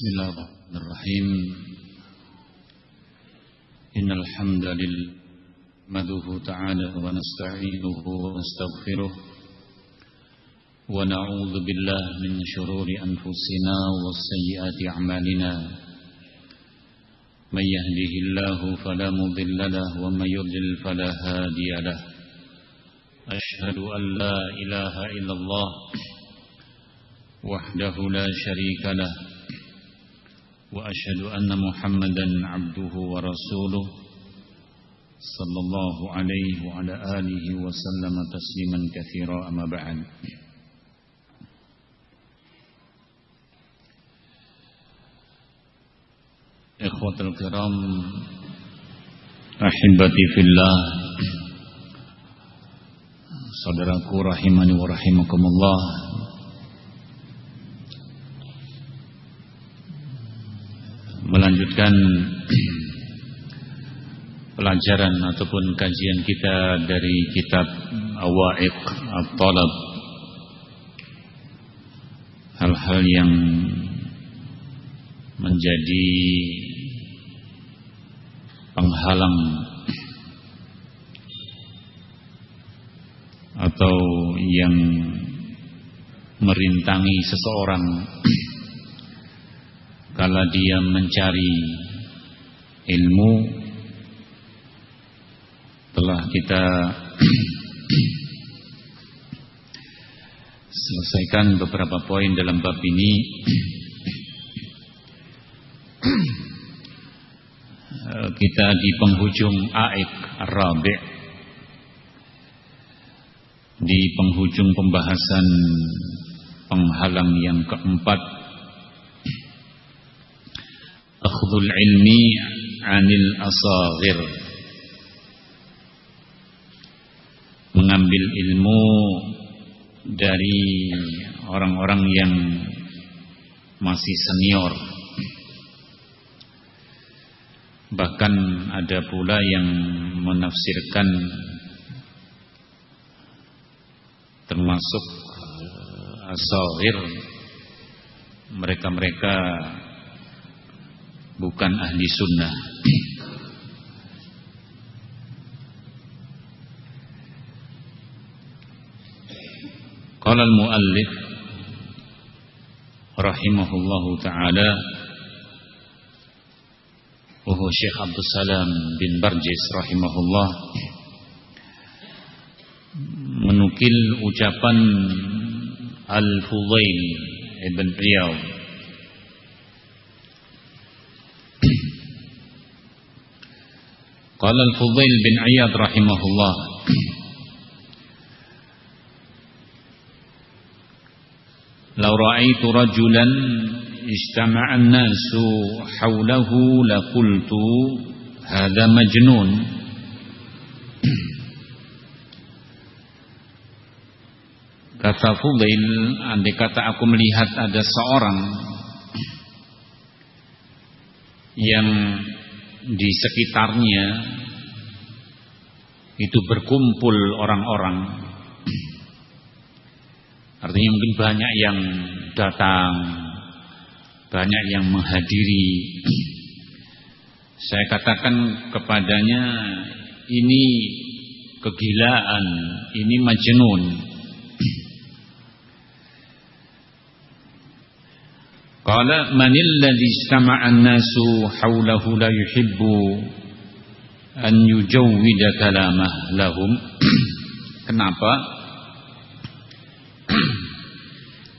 Bismillahirrahmanirrahim. Innal hamdalillah nahmaduhu ta'ala wa nasta'inuhu wa nastaghfiruh wa na'udzu billahi min shururi anfusina wa sayyiati a'malina. May yahdihillahu fala mudilla lahu wa may yudlil fala hadiya lahu. Asyhadu an la ilaha illallah wahdahu la syarika lahu wa asyhadu anna Muhammadan abduhu wa rasuluh sallallahu alaihi wa ala alihi wa sallama tasliman katsira, amma ba'd. Ikhwatul kiram, ahibati fillah, saudaraku rahimani wa rahimakumullah. Melanjutkan pelajaran ataupun kajian kita dari kitab Awaiq At-Talab, hal-hal yang menjadi penghalang atau yang merintangi seseorang kala dia mencari ilmu. Telah kita selesaikan beberapa poin dalam bab ini. Kita di penghujung Aiq Ar-Rabi', di penghujung pembahasan penghalang yang keempat, akhdhul ilmi 'anil asaghir, mengambil ilmu dari orang-orang yang masih senior. Bahkan ada pula yang menafsirkan termasuk asaghir mereka-mereka bukan ahli sunnah. Qala al-muallif rahimahullahu ta'ala, wa huwa Syekh Abdus Salam bin Barjis rahimahullah, menukil ucapan Al-Fudail ibn Iyad qala Al-Fudail bin Iyad rahimahullah, law ra'aitu rajulan ijtama'a an-nasu hawlahu laqultu hadza majnun. Kata Fudail, andai kata aku melihat ada seorang yang di sekitarnya itu berkumpul orang-orang, artinya mungkin banyak yang datang, banyak yang menghadiri, saya katakan kepadanya, ini kegilaan, ini majnun. Qala manil ladzi istama'a an-nasu hawlahu la yuhibbu an yujawwida kalamah lahum. Kenapa?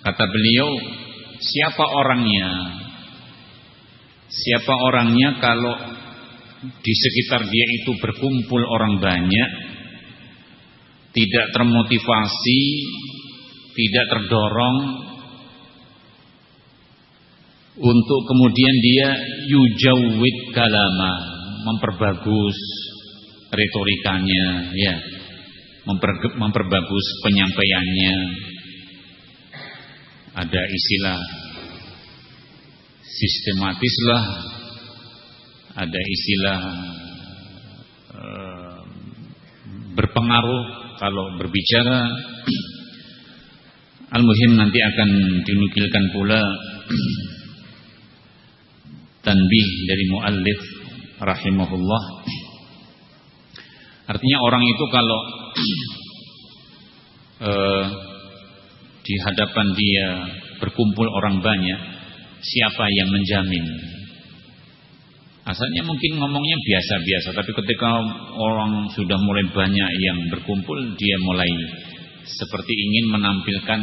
Kata beliau, siapa orangnya? Siapa orangnya kalau di sekitar dia itu berkumpul orang banyak, tidak termotivasi, tidak terdorong untuk kemudian dia yujawwid kalama, memperbagus retorikanya, ya, memperbagus penyampaiannya. Ada istilah sistematis lah, ada istilah berpengaruh kalau berbicara. Al-muhim nanti akan dinukilkan pula tanbih dari muallif rahimahullah. Artinya orang itu kalau di hadapan dia berkumpul orang banyak, siapa yang menjamin? Asalnya mungkin ngomongnya biasa-biasa, tapi ketika orang sudah mulai banyak yang berkumpul, dia mulai seperti ingin menampilkan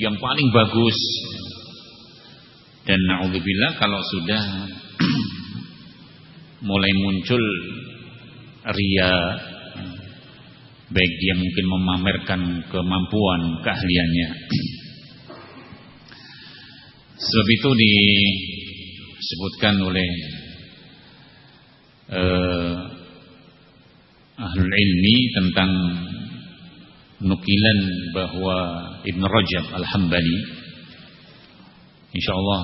yang paling bagus. Dan na'udzubillah kalau sudah mulai muncul riya, baik dia mungkin memamerkan kemampuan, keahliannya. Sebab itu disebutkan oleh ahlul ilmi tentang nukilan bahwa Ibn Rajab Al-Hambali, insyaallah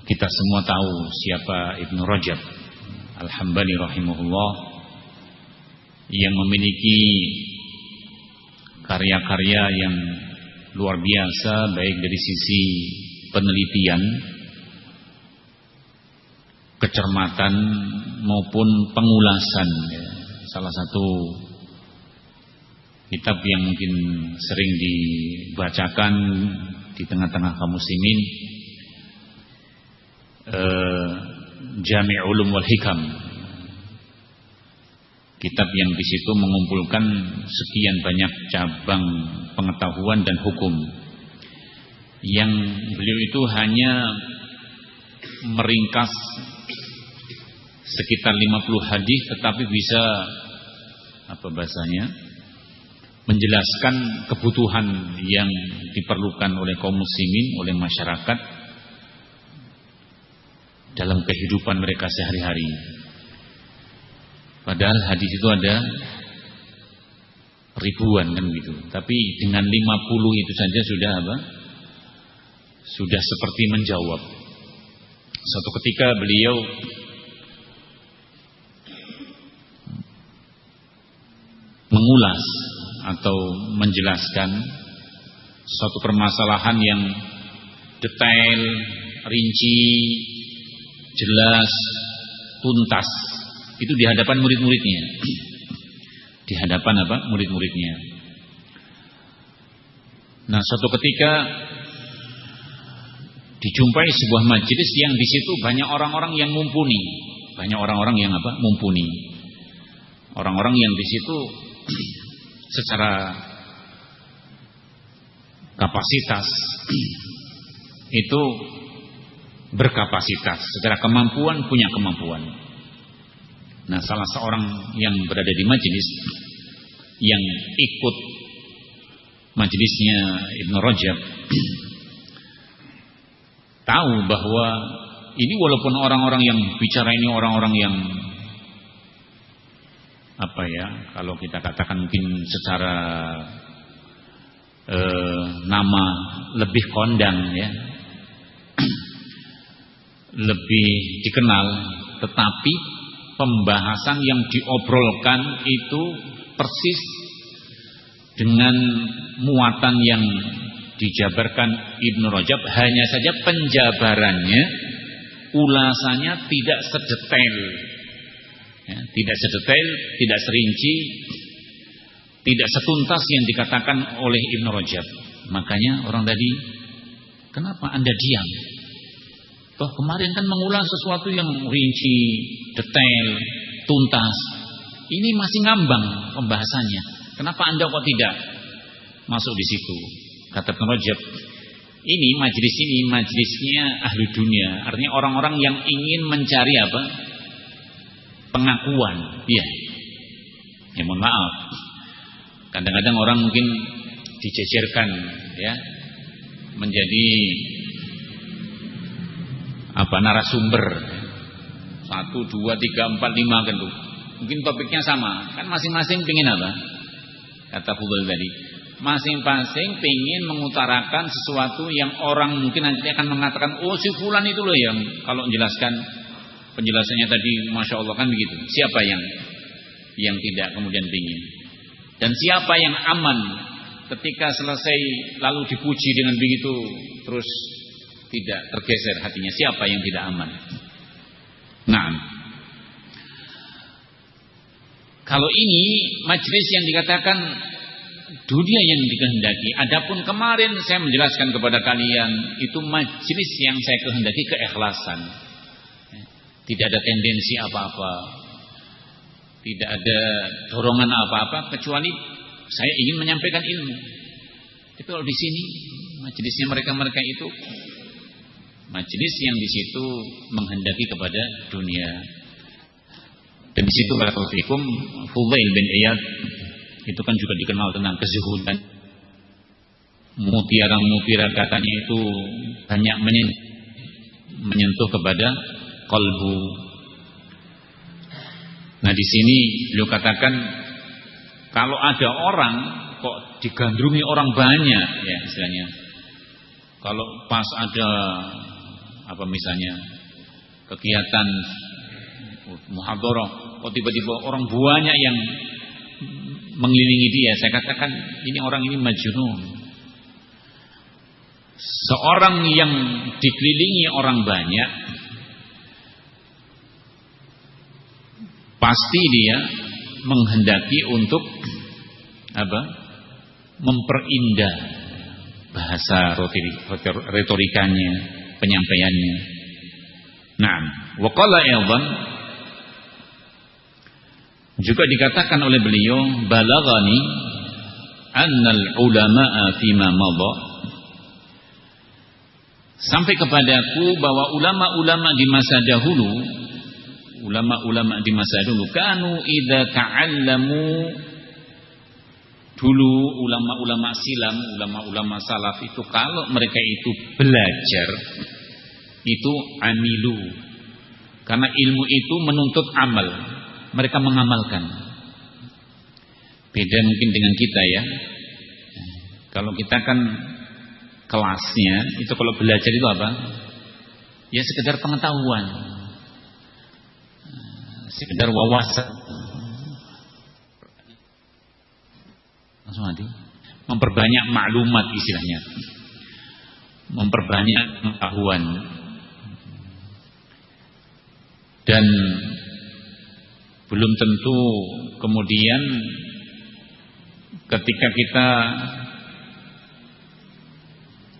kita semua tahu siapa Ibn Rajab Al-Hambali rahimahullah, yang memiliki karya-karya yang luar biasa baik dari sisi penelitian, kecermatan maupun pengulasan. Salah satu kitab yang mungkin sering dibacakan di tengah-tengah kaum muslimin, Jami' Ulum wal Hikam, kitab yang di situ mengumpulkan sekian banyak cabang pengetahuan dan hukum, yang beliau itu hanya meringkas sekitar 50 hadis, tetapi bisa menjelaskan kebutuhan yang diperlukan oleh kaum muslimin, oleh masyarakat dalam kehidupan mereka sehari-hari. Padahal hadis itu ada ribuan kan gitu, tapi dengan 50 itu saja sudah seperti menjawab. Suatu ketika beliau mengulas atau menjelaskan suatu permasalahan yang detail, rinci, jelas, tuntas, itu di hadapan murid-muridnya. Di hadapan murid-muridnya. Nah, suatu ketika dijumpai sebuah majelis yang di situ banyak orang-orang yang mumpuni, orang-orang yang di situ secara kapasitas itu berkapasitas, secara kemampuan punya kemampuan. Nah, salah seorang yang berada di majelis, yang ikut majelisnya Ibn Rajab, tahu bahwa ini walaupun orang-orang yang bicara ini orang-orang yang kalau kita katakan mungkin secara nama lebih kondang ya, lebih dikenal, tetapi pembahasan yang diobrolkan itu persis dengan muatan yang dijabarkan Ibn Rajab, hanya saja penjabarannya, ulasannya tidak sedetail, tidak serinci, tidak setuntas yang dikatakan oleh Ibn Rajab. Makanya orang tadi, kenapa Anda diam? Toh kemarin kan mengulas sesuatu yang rinci, detail, tuntas. Ini masih ngambang pembahasannya. Kenapa Anda kok tidak masuk di situ? Kata Ibn Rajab, ini majelisnya ahli dunia. Artinya orang-orang yang ingin mencari pengakuan. Iya. Ya mohon maaf. Kadang-kadang orang mungkin dijejerkan ya, menjadi narasumber 1, 2, 3, 4, 5 kan tuh. Mungkin topiknya sama, kan masing-masing pengin apa? Kata Fudul tadi, masing-masing pengin mengutarakan sesuatu yang orang mungkin nanti akan mengatakan, oh si fulan itu loh yang kalau menjelaskan penjelasannya tadi Masya Allah kan begitu. Siapa yang tidak kemudian pengin? Dan siapa yang aman ketika selesai lalu dipuji dengan begitu terus tidak tergeser hatinya. Siapa yang tidak aman? Nah, kalau ini majelis yang dikatakan dunia yang dikehendaki. Adapun kemarin saya menjelaskan kepada kalian, itu majelis yang saya kehendaki keikhlasan. Tidak ada tendensi apa-apa, tidak ada dorongan apa-apa, kecuali saya ingin menyampaikan ilmu. Tapi kalau di sini majelisnya mereka itu majelis yang di situ menghendaki kepada dunia. Dan di situ barakallahu Fudail bin Iyad itu kan juga dikenal tentang kezuhudan. Mutiara katanya itu banyak menyentuh kepada qalbu. Nah, di sini beliau katakan kalau ada orang kok digandrungi orang banyak, ya istilahnya. Kalau pas ada apa misalnya kegiatan muhadharah, kok tiba-tiba orang banyak yang mengelilingi dia, saya katakan ini orang ini majnun. Seorang yang dikelilingi orang banyak pasti dia menghendaki untuk apa? Memperindah bahasa retorikanya, penyampaiannya. Nah, wa qala aidan, juga dikatakan oleh beliau, balaghani annal ulama'a fima madha, sampai kepadaku bahwa ulama-ulama di masa dahulu, kanu idza ta'allamu, dulu ulama-ulama silam, ulama-ulama salaf itu kalau mereka itu belajar itu amilu, karena ilmu itu menuntut amal, mereka mengamalkan. Beda mungkin dengan kita ya. Kalau kita kan kelasnya itu kalau belajar itu apa? Ya sekedar pengetahuan, sekedar wawasan. Langsung nanti memperbanyak maklumat istilahnya, memperbanyak pengetahuan. Dan belum tentu kemudian ketika kita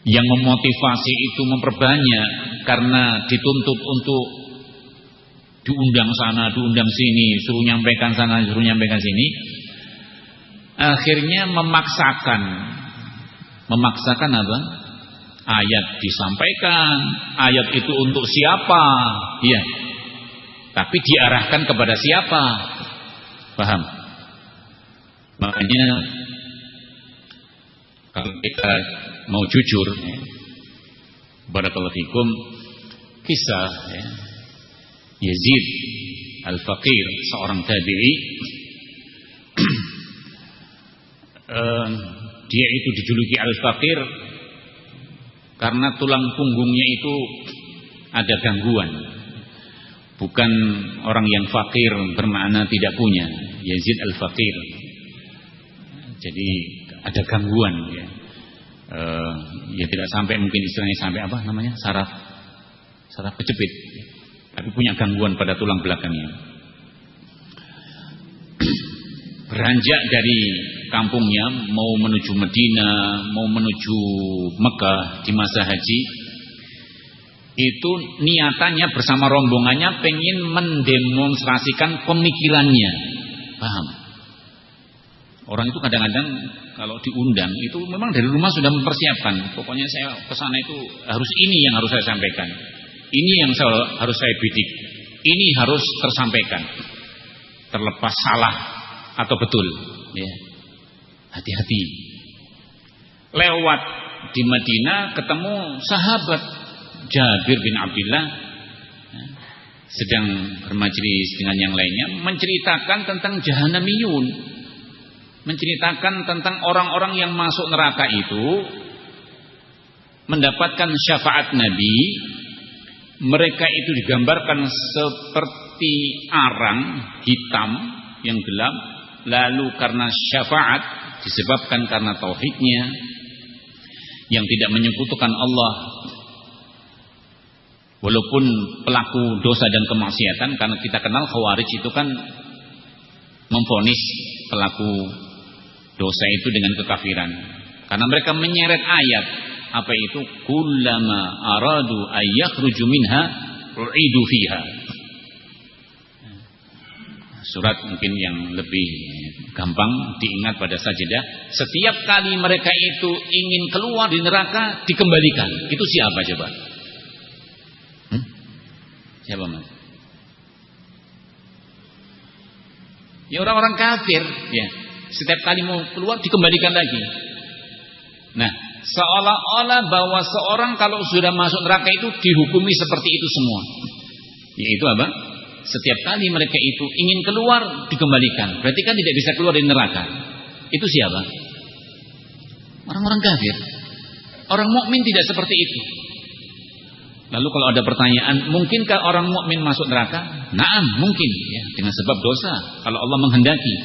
yang memotivasi itu memperbanyak karena dituntut untuk diundang sana, diundang sini, suruh nyampaikan sana, suruh nyampaikan sini, akhirnya memaksakan apa? Ayat disampaikan, ayat itu untuk siapa? Iya. Tapi diarahkan kepada siapa? Paham? Makanya kalau kita mau jujur, barakallahu fikum, kisah Yazid Al-Faqir, seorang tabi'i, dia itu dijuluki Al-Faqir karena tulang punggungnya itu ada gangguan. Bukan orang yang fakir bermakna tidak punya. Yazid Al-Faqir, jadi ada gangguan ya. Ya tidak sampai, mungkin istilahnya sampai apa namanya, saraf kejepit, tapi punya gangguan pada tulang belakangnya. Beranjak dari kampungnya mau menuju Madinah, mau menuju Mekah di masa haji, itu niatannya bersama rombongannya pengen mendemonstrasikan pemikirannya. Paham? Orang itu kadang-kadang kalau diundang itu memang dari rumah sudah mempersiapkan. Pokoknya saya kesana itu harus ini yang harus saya sampaikan, ini yang harus saya bidik, ini harus tersampaikan, terlepas salah atau betul. Ya, hati-hati. Lewat di Madinah ketemu sahabat Jabir bin Abdullah sedang bermajelis dengan yang lainnya, menceritakan tentang Jahannamiyun, menceritakan tentang orang-orang yang masuk neraka itu mendapatkan syafaat Nabi. Mereka itu digambarkan seperti arang hitam yang gelap, lalu karena syafaat disebabkan karena tauhidnya yang tidak menyekutukan Allah, Walaupun pelaku dosa dan kemaksiatan, karena kita kenal Khawarij itu kan memvonis pelaku dosa itu dengan kekafiran. Karena mereka menyeret ayat, apa itu? Kullama aradu ayyakhruju minha u'idu fiha. Surat mungkin yang lebih gampang diingat pada sajadah. Setiap kali mereka itu ingin keluar di neraka, dikembalikan. Itu siapa coba? Siapa mas? Ya orang-orang kafir. Ya, setiap kali mau keluar dikembalikan lagi. Nah, seolah-olah bahwa seorang kalau sudah masuk neraka itu dihukumi seperti itu semua. Yaitu apa? Setiap kali mereka itu ingin keluar dikembalikan. Berarti kan tidak bisa keluar dari neraka. Itu siapa? Orang-orang kafir. Orang mukmin tidak seperti itu. Lalu kalau ada pertanyaan, mungkinkah orang mukmin masuk neraka? Naam, mungkin ya, dengan sebab dosa kalau Allah menghendaki.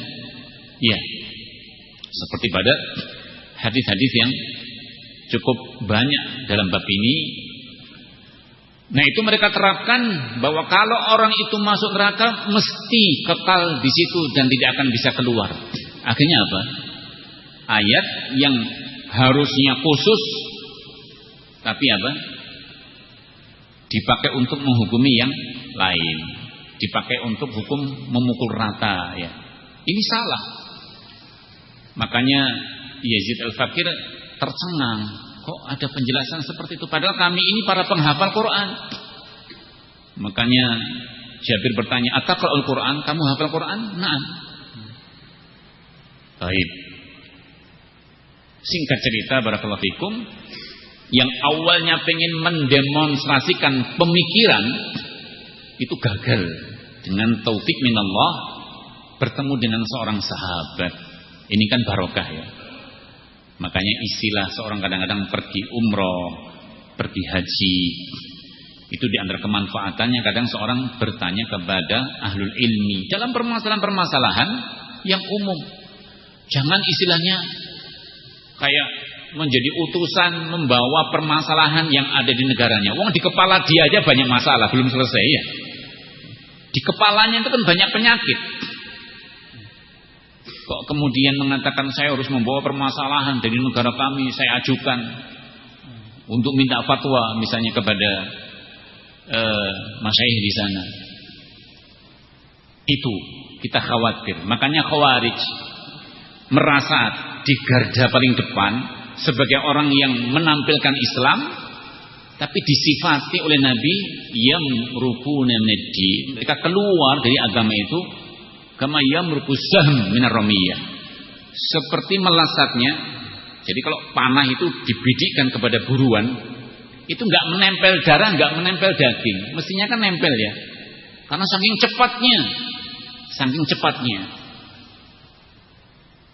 Ya. Seperti pada hadis-hadis yang cukup banyak dalam bab ini. Nah, itu mereka terapkan bahwa kalau orang itu masuk neraka mesti kekal di situ dan tidak akan bisa keluar. Akhirnya apa? Ayat yang harusnya khusus tapi apa? Dipakai untuk menghukumi yang lain. Dipakai untuk hukum memukul rata ya. Ini salah. Makanya Yazid Al-Fakir tercengang. Kok ada penjelasan seperti itu? Padahal kami ini para penghafal Quran. Makanya Jabir bertanya, "Ataqra'ul Quran? Kamu hafal Quran?" "Na'am." Baik. Singkat cerita, barakallahu fikum, yang awalnya pengen mendemonstrasikan pemikiran itu gagal dengan taufik minallah, bertemu dengan seorang sahabat. Ini kan barokah ya. Makanya istilah seorang kadang-kadang pergi umroh, pergi haji, itu di antara kemanfaatannya kadang seorang bertanya kepada ahlul ilmi dalam permasalahan-permasalahan yang umum. Jangan istilahnya kayak menjadi utusan membawa permasalahan yang ada di negaranya. Wong di kepala dia aja banyak masalah, belum selesai ya. Di kepalanya itu kan banyak penyakit. Kok kemudian mengatakan saya harus membawa permasalahan dari negara kami, saya ajukan untuk minta fatwa misalnya kepada masyayikh di sana. Itu kita khawatir. Makanya Khawarij merasa di garda paling depan sebagai orang yang menampilkan Islam, tapi disifati oleh Nabi yang rukuna minad-din. Mereka keluar dari agama itu kama yamruqus sahm minar ramiyah, seperti melasatnya. Jadi kalau panah itu dibidikkan kepada buruan, itu enggak menempel darah, enggak menempel daging. Mestinya kan nempel ya. Karena saking cepatnya.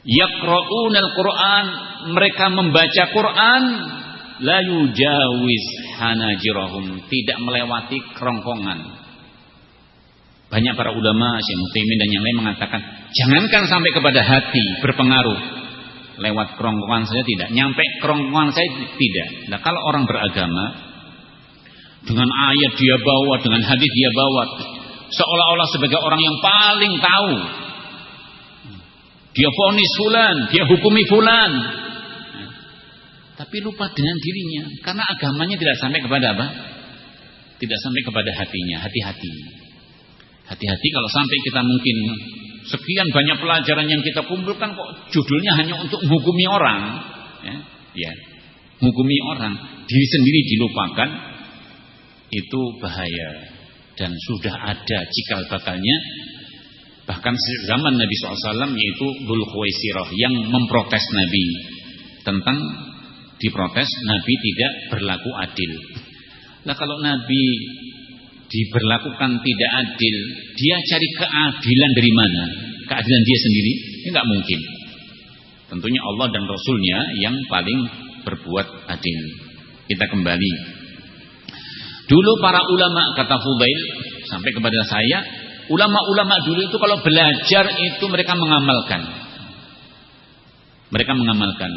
Yaqra'unal Qur'an, mereka membaca Quran, la yujawiz hanajirahum, tidak melewati kerongkongan. Banyak para ulama, Syekh Muhtaimin dan yang lain mengatakan, jangankan sampai kepada hati berpengaruh, lewat kerongkongan saja tidak, nyampe kerongkongan saja tidak. Nah, kalau orang beragama, dengan ayat dia bawa, dengan hadis dia bawa, seolah-olah sebagai orang yang paling tahu. Dia vonis fulan, dia hukumi fulan, tapi lupa dengan dirinya, karena agamanya tidak sampai kepada apa? Tidak sampai kepada hatinya. Hati-hati kalau sampai kita mungkin sekian banyak pelajaran yang kita kumpulkan kok judulnya hanya untuk menghukumi orang, ya, menghukumi orang, diri sendiri dilupakan, itu bahaya dan sudah ada cikal bakalnya. Bahkan zaman Nabi SAW, yaitu Dzul Khuwaisirah yang memprotes Nabi tentang diprotes Nabi tidak berlaku adil. Nah, kalau Nabi diberlakukan tidak adil, dia cari keadilan dari mana? Keadilan dia sendiri? Ini nggak mungkin. Tentunya Allah dan Rasulnya yang paling berbuat adil. Kita kembali. Dulu para ulama, kata Fudail, sampai kepada saya, ulama-ulama dulu itu kalau belajar itu mereka mengamalkan.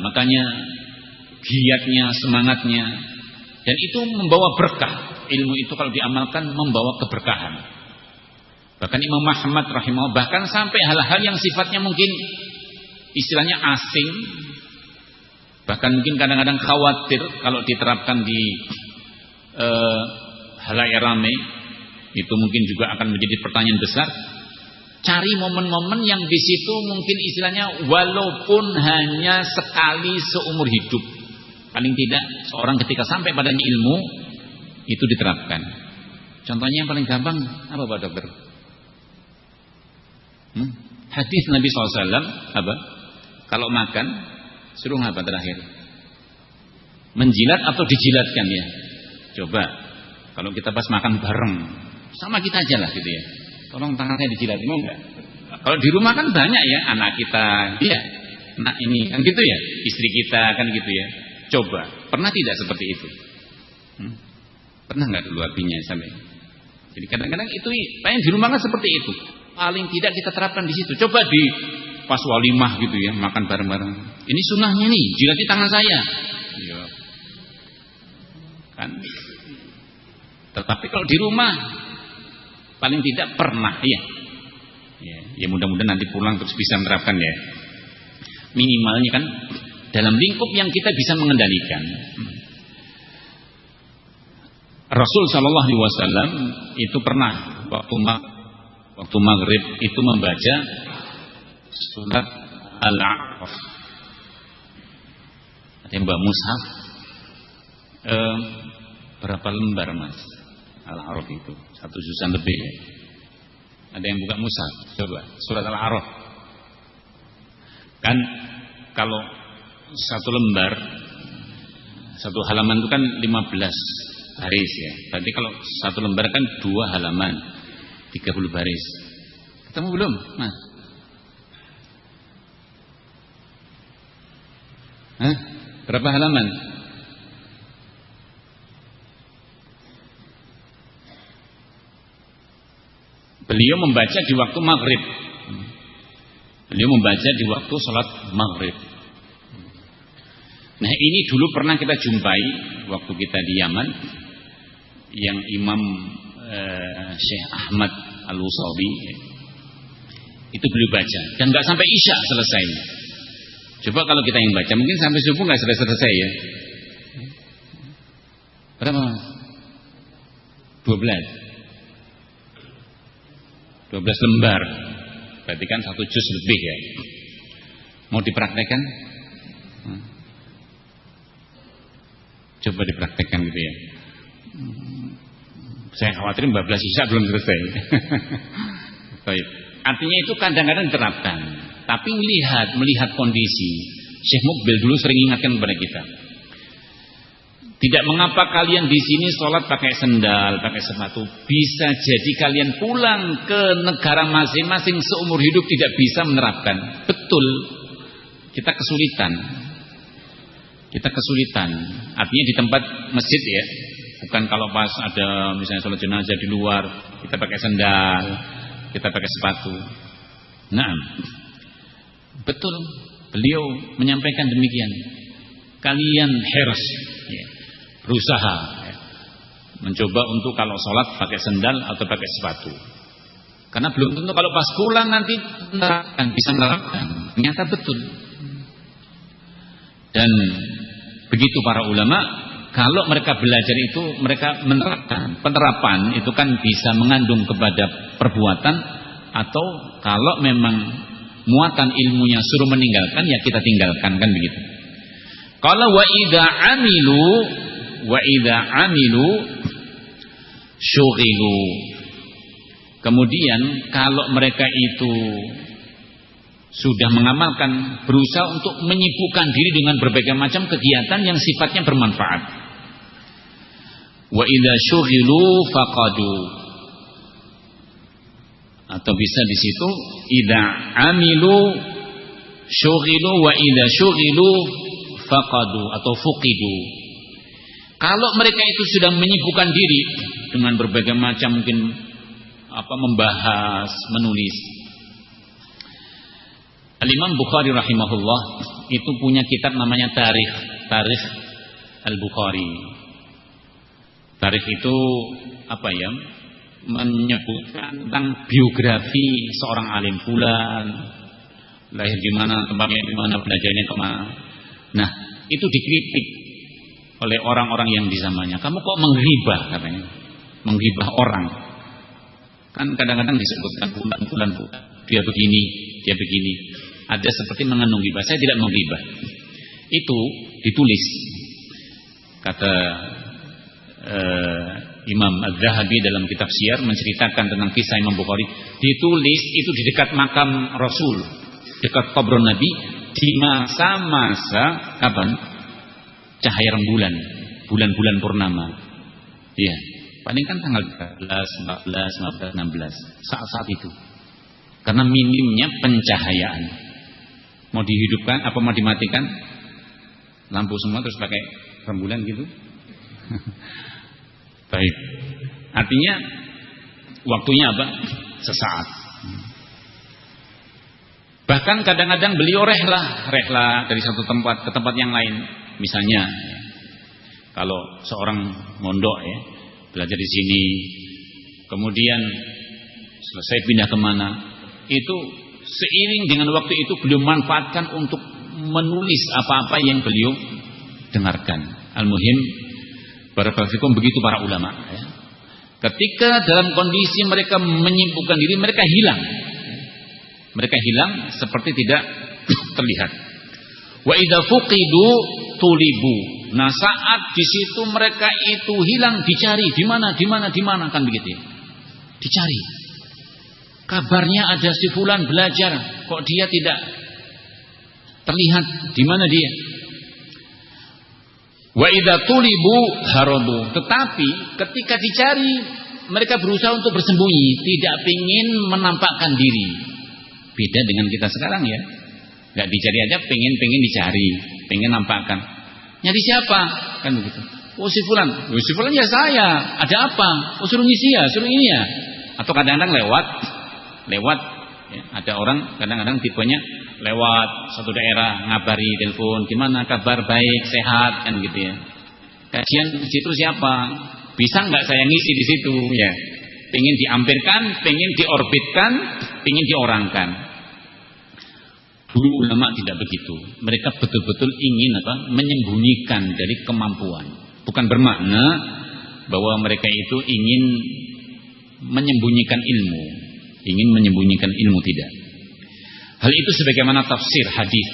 Makanya giatnya, semangatnya Dan itu membawa berkah. Ilmu itu kalau diamalkan membawa keberkahan. Bahkan Imam Ahmad rahimahullah bahkan sampai hal-hal yang sifatnya mungkin istilahnya asing, bahkan mungkin kadang-kadang khawatir kalau diterapkan di halayak ramai, itu mungkin juga akan menjadi pertanyaan besar. Cari momen-momen yang di situ mungkin istilahnya walaupun hanya sekali seumur hidup, paling tidak seorang ketika sampai padanya ilmu itu diterapkan. Contohnya yang paling gampang apa Pak Dokter? Hadis Nabi SAW apa? Kalau makan suruh apa terakhir? Menjilat atau dijilatkan ya? Coba kalau kita pas makan bareng sama kita aja lah gitu ya. Tolong tangannya dijilat, mau enggak? Kalau di rumah kan banyak ya, anak kita, iya, anak ini kan gitu ya, istri kita kan gitu ya. Coba, pernah tidak seperti itu? Pernah nggak dulu apinya sampai? Jadi kadang-kadang itu, paling di rumah kan seperti itu. Paling tidak kita terapkan di situ. Coba di pas walimah gitu ya, makan bareng-bareng. Ini sunnahnya nih, jilati tangan saya. Ya. Kan. Tetapi kalau di rumah paling tidak pernah ya. Ya mudah-mudahan nanti pulang terus bisa menerapkan ya. Minimalnya kan dalam lingkup yang kita bisa mengendalikan. Rasul sallallahu alaihi wasallam itu pernah waktu maghrib itu membaca surat Al-A'raf. Ada yang bawa mushaf. Berapa lembar Mas? Al-A'raf itu 1 juzan lebih ya. Ada yang buka mushaf? Coba surat Al-A'raf. Kan kalau 1 lembar 1 halaman itu kan 15 baris ya. Berarti kalau 1 lembar kan 2 halaman 30 baris. Ketemu belum Mas? Hah? Berapa halaman? Beliau membaca di waktu maghrib. Beliau membaca di waktu sholat maghrib. Nah ini dulu pernah kita jumpai waktu kita di Yaman, yang Imam Syekh Ahmad Al-Usabi itu beliau baca dan nggak sampai Isya selesai. Coba kalau kita yang baca mungkin sampai subuh nggak selesai ya. Berapa? 12 lembar. Berarti kan 1 juz lebih ya. Mau dipraktekkan? Coba dipraktekkan gitu ya. Saya khawatir 14 Isya belum selesai. Baik. Artinya itu kadang-kadang diterapkan. Tapi melihat kondisi. Syekh Mukbil dulu sering ingatkan kepada kita. Tidak mengapa kalian di sini sholat pakai sendal, pakai sepatu. Bisa jadi kalian pulang ke negara masing-masing seumur hidup tidak bisa menerapkan. Betul. Kita kesulitan. Artinya di tempat masjid ya. Bukan kalau pas ada misalnya sholat jenazah di luar, kita pakai sendal, kita pakai sepatu. Nah, betul. Beliau menyampaikan demikian. Kalian harus berusaha mencoba untuk kalau sholat pakai sendal atau pakai sepatu. Karena belum tentu kalau pas pulang nanti bisa menerapkan. Ternyata betul. Dan begitu para ulama, kalau mereka belajar itu mereka menerapkan. Penerapan itu kan bisa mengandung kepada perbuatan, atau kalau memang muatan ilmunya suruh meninggalkan ya kita tinggalkan, kan begitu. Kalau wa idza amilu syughilu. Kemudian kalau mereka itu sudah mengamalkan, berusaha untuk menyibukkan diri dengan berbagai macam kegiatan yang sifatnya bermanfaat. Wa idza syughilu faqadu. Atau bisa di situ idza amilu syughilu wa idza syughilu faqadu atau fuqidu. Kalau mereka itu sudah menyibukkan diri dengan berbagai macam mungkin membahas, menulis. Al-Imam Bukhari rahimahullah itu punya kitab namanya Tarikh Al-Bukhari. Tarikh itu apa ya? Menyebutkan tentang biografi seorang alim fulan, lahir di mana, tempatnya di mana, belajarnya kemana. Nah, itu dikritik oleh orang-orang yang di zamannya. Kamu kok menghibah katanya, menghibah orang. Kan kadang-kadang disebutkan bulan-bulan dia begini, dia begini. Ada seperti mengandung ghibah. Saya tidak menghibah. Itu ditulis. Kata Imam Az-Zahabi dalam kitab Syiar menceritakan tentang kisah Imam Bukhari. Ditulis itu di dekat makam Rasul, dekat kubur Nabi, di masa-masa kapan? Cahaya rembulan, bulan-bulan purnama. Iya. Paling kan tanggal 13, 14, 15, 16. Saat-saat itu. Karena minimnya pencahayaan. Mau dihidupkan apa mau dimatikan? Lampu semua terus pakai rembulan gitu. Baik. Artinya waktunya apa? Sesaat. Bahkan kadang-kadang beliau rehlah dari satu tempat ke tempat yang lain. Misalnya kalau seorang mondok ya, belajar di sini, kemudian selesai pindah kemana, itu seiring dengan waktu itu beliau manfaatkan untuk menulis apa-apa yang beliau dengarkan. Al-muhim, barakallahu begitu para ulama ya. Ketika dalam kondisi mereka menyibukkan diri, mereka hilang. Mereka hilang seperti tidak terlihat. Wa idza fuqidu tulibu. Nah, saat di situ mereka itu hilang, dicari di mana kan begitu ya. Dicari. Kabarnya ada si fulan belajar, kok dia tidak terlihat, di mana dia? Wa idza tulibu harabu. Tetapi ketika dicari, mereka berusaha untuk bersembunyi, tidak ingin menampakkan diri. Beda dengan kita sekarang ya. Enggak dicari aja, pengen dicari, pengen nampakkan. Nyari siapa? Kan begitu. Oh si fulan. Oh si fulan ya saya. Ada apa? Oh suruh ngisi ya, suruh ini ya. Atau kadang-kadang lewat ya, ada orang kadang-kadang tipenya lewat satu daerah ngabari telepon, gimana kabar, baik, sehat kan gitu ya. Kajian di situ siapa? Bisa nggak saya ngisi di situ ya? Pengen diampirkan, pengen diorbitkan, pengen diorangkan. Dulu ulama tidak begitu. Mereka betul-betul ingin apa? Menyembunyikan dari kemampuan. Bukan bermakna bahwa mereka itu ingin menyembunyikan ilmu. Ingin menyembunyikan ilmu, tidak. Hal itu sebagaimana tafsir hadis.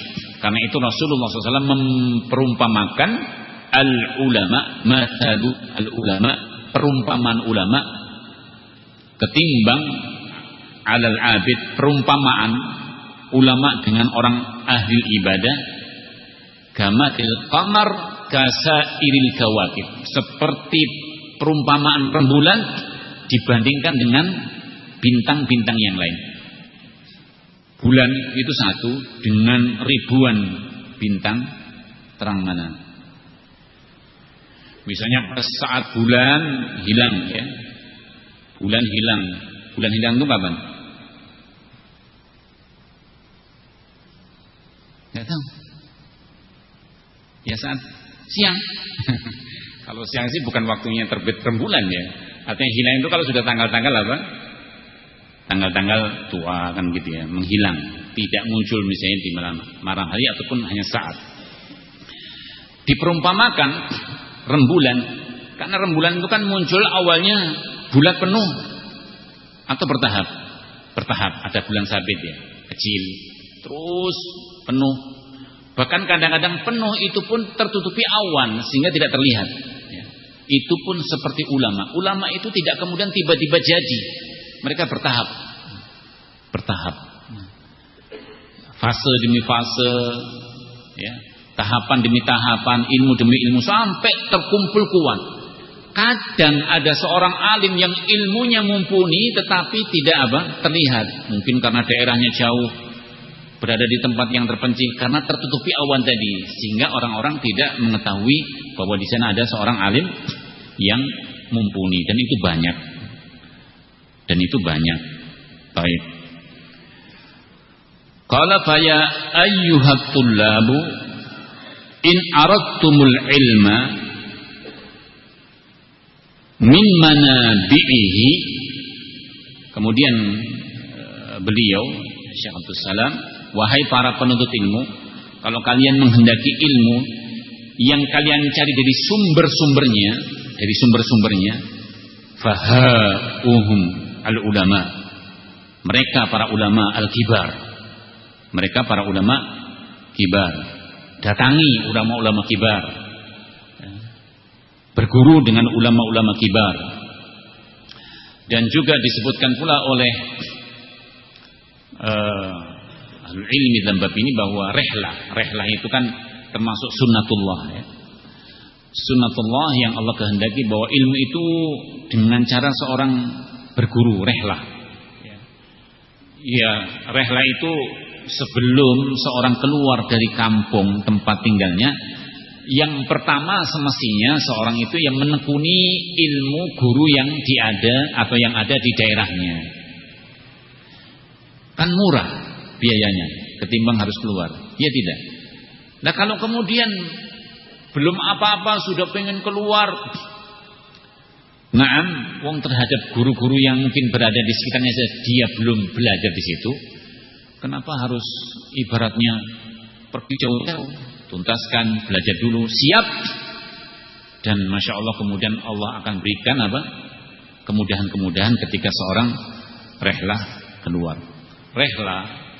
Karena itu Rasulullah SAW memperumpamakan al-ulama, mathalu al-ulama, perumpamaan ulama ketimbang alal abid, perumpamaan ulama dengan orang ahli ibadah, kamatil qamar kasairil kawakib, seperti perumpamaan rembulan dibandingkan dengan bintang-bintang yang lain. Bulan itu satu dengan ribuan bintang, terang mana? Misalnya pada saat bulan hilang ya. Bulan hilang. Bulan hilang itu kapan? Enggak tahu. Ya saat siang. Kalau siang sih bukan waktunya terbit rembulan ya. Artinya hilang itu kalau sudah tanggal-tanggal apa? Tanggal-tanggal tua kan gitu ya, menghilang, tidak muncul misalnya di malam hari ataupun hanya saat. Diperumpamakan rembulan, karena rembulan itu kan muncul awalnya bulat penuh atau bertahap. Bertahap, ada bulan sabit ya, kecil, terus penuh. Bahkan kadang-kadang penuh itu pun tertutupi awan sehingga tidak terlihat ya. Itu pun seperti ulama. Ulama itu tidak kemudian tiba-tiba jadi. Mereka bertahap. Fase demi fase ya. Tahapan demi tahapan, ilmu demi ilmu, sampai terkumpul kuat. Kadang ada seorang alim yang ilmunya mumpuni tetapi tidak terlihat. Mungkin karena daerahnya jauh, berada di tempat yang terpencil, karena tertutupi awan tadi, sehingga orang-orang tidak mengetahui bahwa di sana ada seorang alim yang mumpuni, dan itu banyak. Baik. Qala fa ya ayyuhat tullabu in aradtumul ilma min manabi'ihi. Kemudian beliau Syekh Abdul Salam, wahai para penuntut ilmu, kalau kalian menghendaki ilmu yang kalian cari dari sumber-sumbernya, fahauhum al-ulama, mereka para ulama al-kibar, mereka para ulama kibar. Datangi ulama-ulama kibar, berguru dengan ulama-ulama kibar. Dan juga disebutkan pula oleh ahlul ilmi dalam bab ini bahwa rehlah itu kan termasuk sunnatullah, ya. Sunnatullah yang Allah kehendaki bahwa ilmu itu dengan cara seorang berguru, rehlah. Ya, rehlah itu sebelum seorang keluar dari kampung tempat tinggalnya, yang pertama semestinya seorang itu yang menekuni ilmu guru yang yang ada di daerahnya. Kan murah biayanya ketimbang harus keluar. Ya tidak. Nah, kalau kemudian belum apa-apa sudah pengen keluar, wong terhadap guru-guru yang mungkin berada di sekitarnya saja dia belum belajar di situ, kenapa harus ibaratnya pergi jauh-jauh? Tuntaskan, belajar dulu, siap. Dan Masya Allah kemudian Allah akan berikan kemudahan-kemudahan ketika seorang rehlah keluar. Rehlah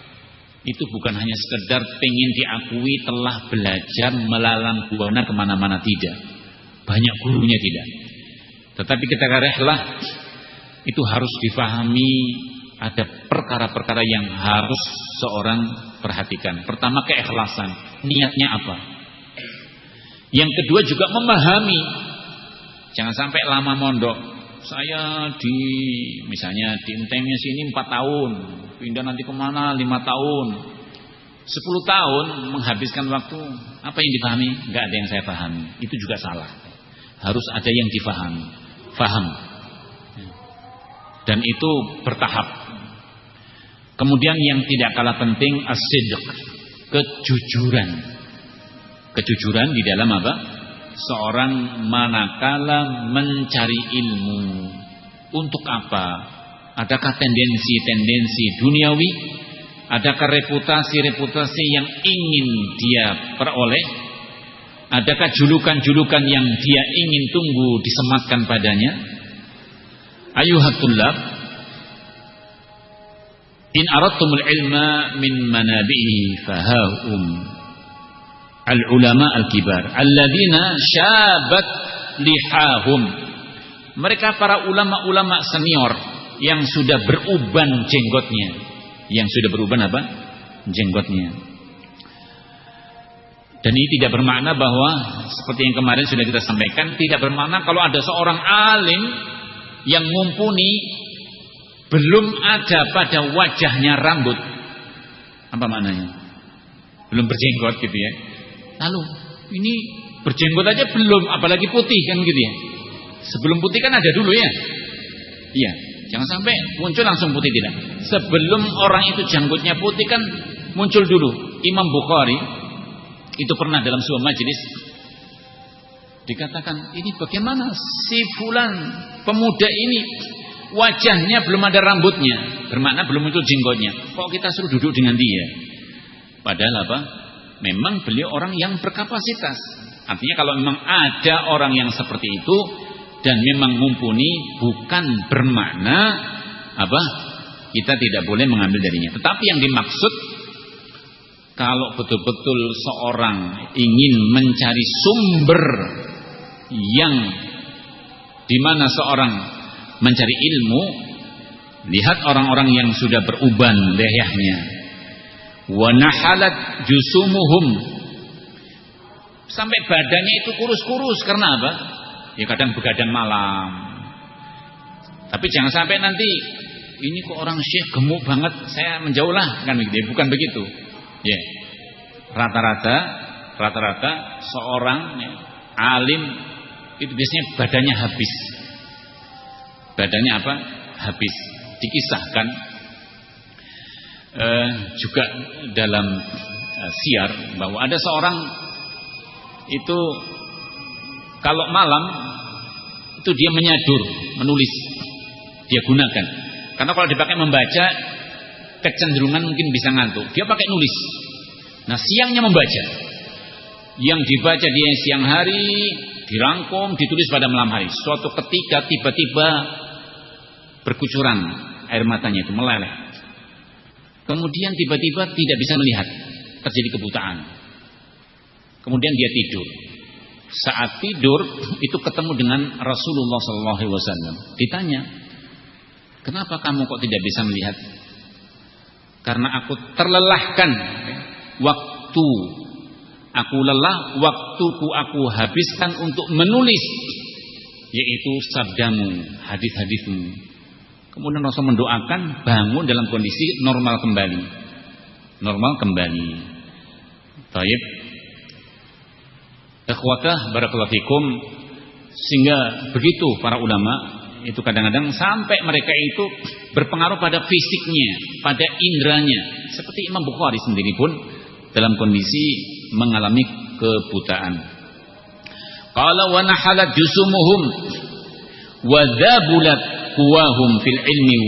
itu bukan hanya sekedar pengen diakui telah belajar melalang buana kemana-mana, tidak. Banyak gurunya tidak. Tetapi ketika rehlah itu harus difahami ada perkara-perkara yang harus seorang perhatikan. Pertama, keikhlasan, niatnya apa. Yang kedua juga memahami. Jangan sampai lama mondok. Saya misalnya di Entengnya sini 4 tahun, pindah nanti kemana 5 tahun, 10 tahun menghabiskan waktu. Apa yang dipahami? Enggak ada yang saya pahami. Itu juga salah. Harus ada yang difahami, faham. Dan itu bertahap. Kemudian yang tidak kalah penting as-sidq, kejujuran. Kejujuran di dalam apa? Seorang manakala mencari ilmu. Untuk apa? Adakah tendensi-tendensi duniawi? Adakah reputasi-reputasi yang ingin dia peroleh? Adakah julukan-julukan yang dia ingin tunggu disematkan padanya? Ayuhat tullab, in aradtumul ilma min manabihi fahahum al-ulama al-kibar alladzina syabat lihahum. Mereka para ulama-ulama senior yang sudah beruban jenggotnya. Yang sudah beruban apa? Jenggotnya. Dan ini tidak bermakna bahwa seperti yang kemarin sudah kita sampaikan, tidak bermakna kalau ada seorang alim yang mumpuni belum ada pada wajahnya rambut. Apa maknanya? Belum berjenggot gitu ya. Lalu ini berjenggot aja belum, apalagi putih kan gitu ya. Sebelum putih kan ada dulu ya. Iya, jangan sampai muncul langsung putih, tidak. Sebelum orang itu janggutnya putih kan muncul dulu. Imam Bukhari itu pernah dalam sebuah majelis dikatakan, ini bagaimana si fulan pemuda ini wajahnya belum ada rambutnya, bermakna belum muncul jenggotnya, kok kita suruh duduk dengan dia? Padahal apa? Memang beliau orang yang berkapasitas. Artinya kalau memang ada orang yang seperti itu dan memang mumpuni, bukan bermakna apa? Kita tidak boleh mengambil darinya. Tetapi yang dimaksud, kalau betul-betul seorang ingin mencari sumber yang dimana seorang mencari ilmu, lihat orang-orang yang sudah beruban lehahnya, wa nahalat jusumuhum, sampai badannya itu kurus-kurus. Karena apa? Ya kadang begadang malam. Tapi jangan sampai nanti ini kok orang syekh gemuk banget, saya menjauhlah, kan begitu. Bukan begitu. Ya. Rata-rata seorang ya, alim itu biasanya badannya habis. Badannya apa? Habis. Dikisahkan juga dalam syiar bahwa ada seorang itu kalau malam itu dia menyadur, menulis, dia gunakan. Karena kalau dipakai membaca, kecenderungan mungkin bisa ngantuk. Dia pakai nulis. Nah, siangnya membaca. Yang dibaca dia siang hari, dirangkum, ditulis pada malam hari. Suatu ketika tiba-tiba berkucuran air matanya itu, meleleh. Kemudian tiba-tiba tidak bisa melihat, terjadi kebutaan. Kemudian dia tidur. Saat tidur itu ketemu dengan Rasulullah SAW. Ditanya, kenapa kamu kok tidak bisa melihat? Karena aku terlelahkan waktu. Aku lelah, waktuku aku habiskan untuk menulis, yaitu sabdamu, hadis-hadismu. Kemudian Rasul mendoakan bangun dalam kondisi normal kembali. Normal kembali. Baik. Ikhwatah barakallahu fikum, sehingga begitu para ulama itu kadang-kadang sampai mereka itu berpengaruh pada fisiknya, pada indranya. Seperti Imam Bukhari sendiri pun dalam kondisi mengalami kebutaan. Qala wa nahalat jusumuhum wa dhabulat quwahum fil ilmi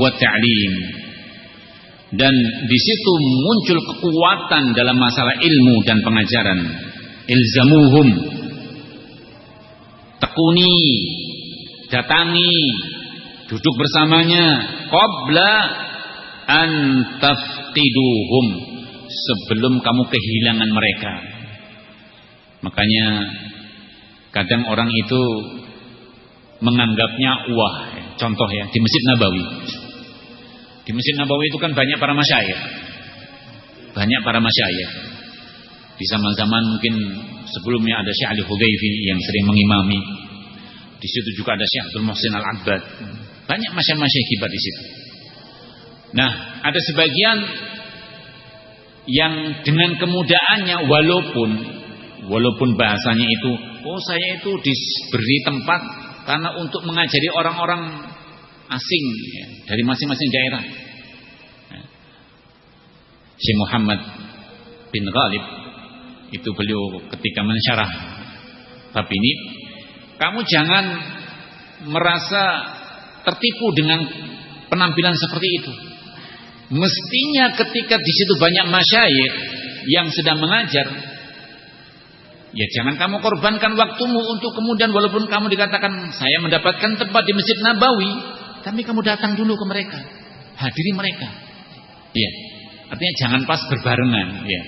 wa ta'lim. Dan di situ muncul kekuatan dalam masalah ilmu dan pengajaran. Ilzamuhum, tekuni, datangi, duduk bersamanya, qabla an tafqiduhum, sebelum kamu kehilangan mereka. Makanya kadang orang itu menganggapnya wah, contoh ya di Masjid Nabawi. Di Masjid Nabawi itu kan banyak para masyayikh. Banyak para masyayikh. Di zaman-zaman mungkin sebelumnya ada Syekh Ali Hudayfi yang sering mengimami. Di situ juga ada Syekh Abdul Muhsin Al-Abbad. Banyak masyayikh hebat di situ. Nah, ada sebagian yang dengan kemudahannya walaupun bahasanya itu, oh saya itu diberi tempat karena untuk mengajari orang-orang asing ya, dari masing-masing daerah. Syekh Muhammad bin Ghalib itu beliau ketika mensyarah bab ini, kamu jangan merasa tertipu dengan penampilan seperti itu. Mestinya ketika di situ banyak masyayikh yang sedang mengajar, ya jangan kamu korbankan waktumu untuk kemudian walaupun kamu dikatakan saya mendapatkan tempat di Masjid Nabawi, tapi kamu datang dulu ke mereka, hadiri mereka. Ya, artinya jangan pas berbarengan. Ya.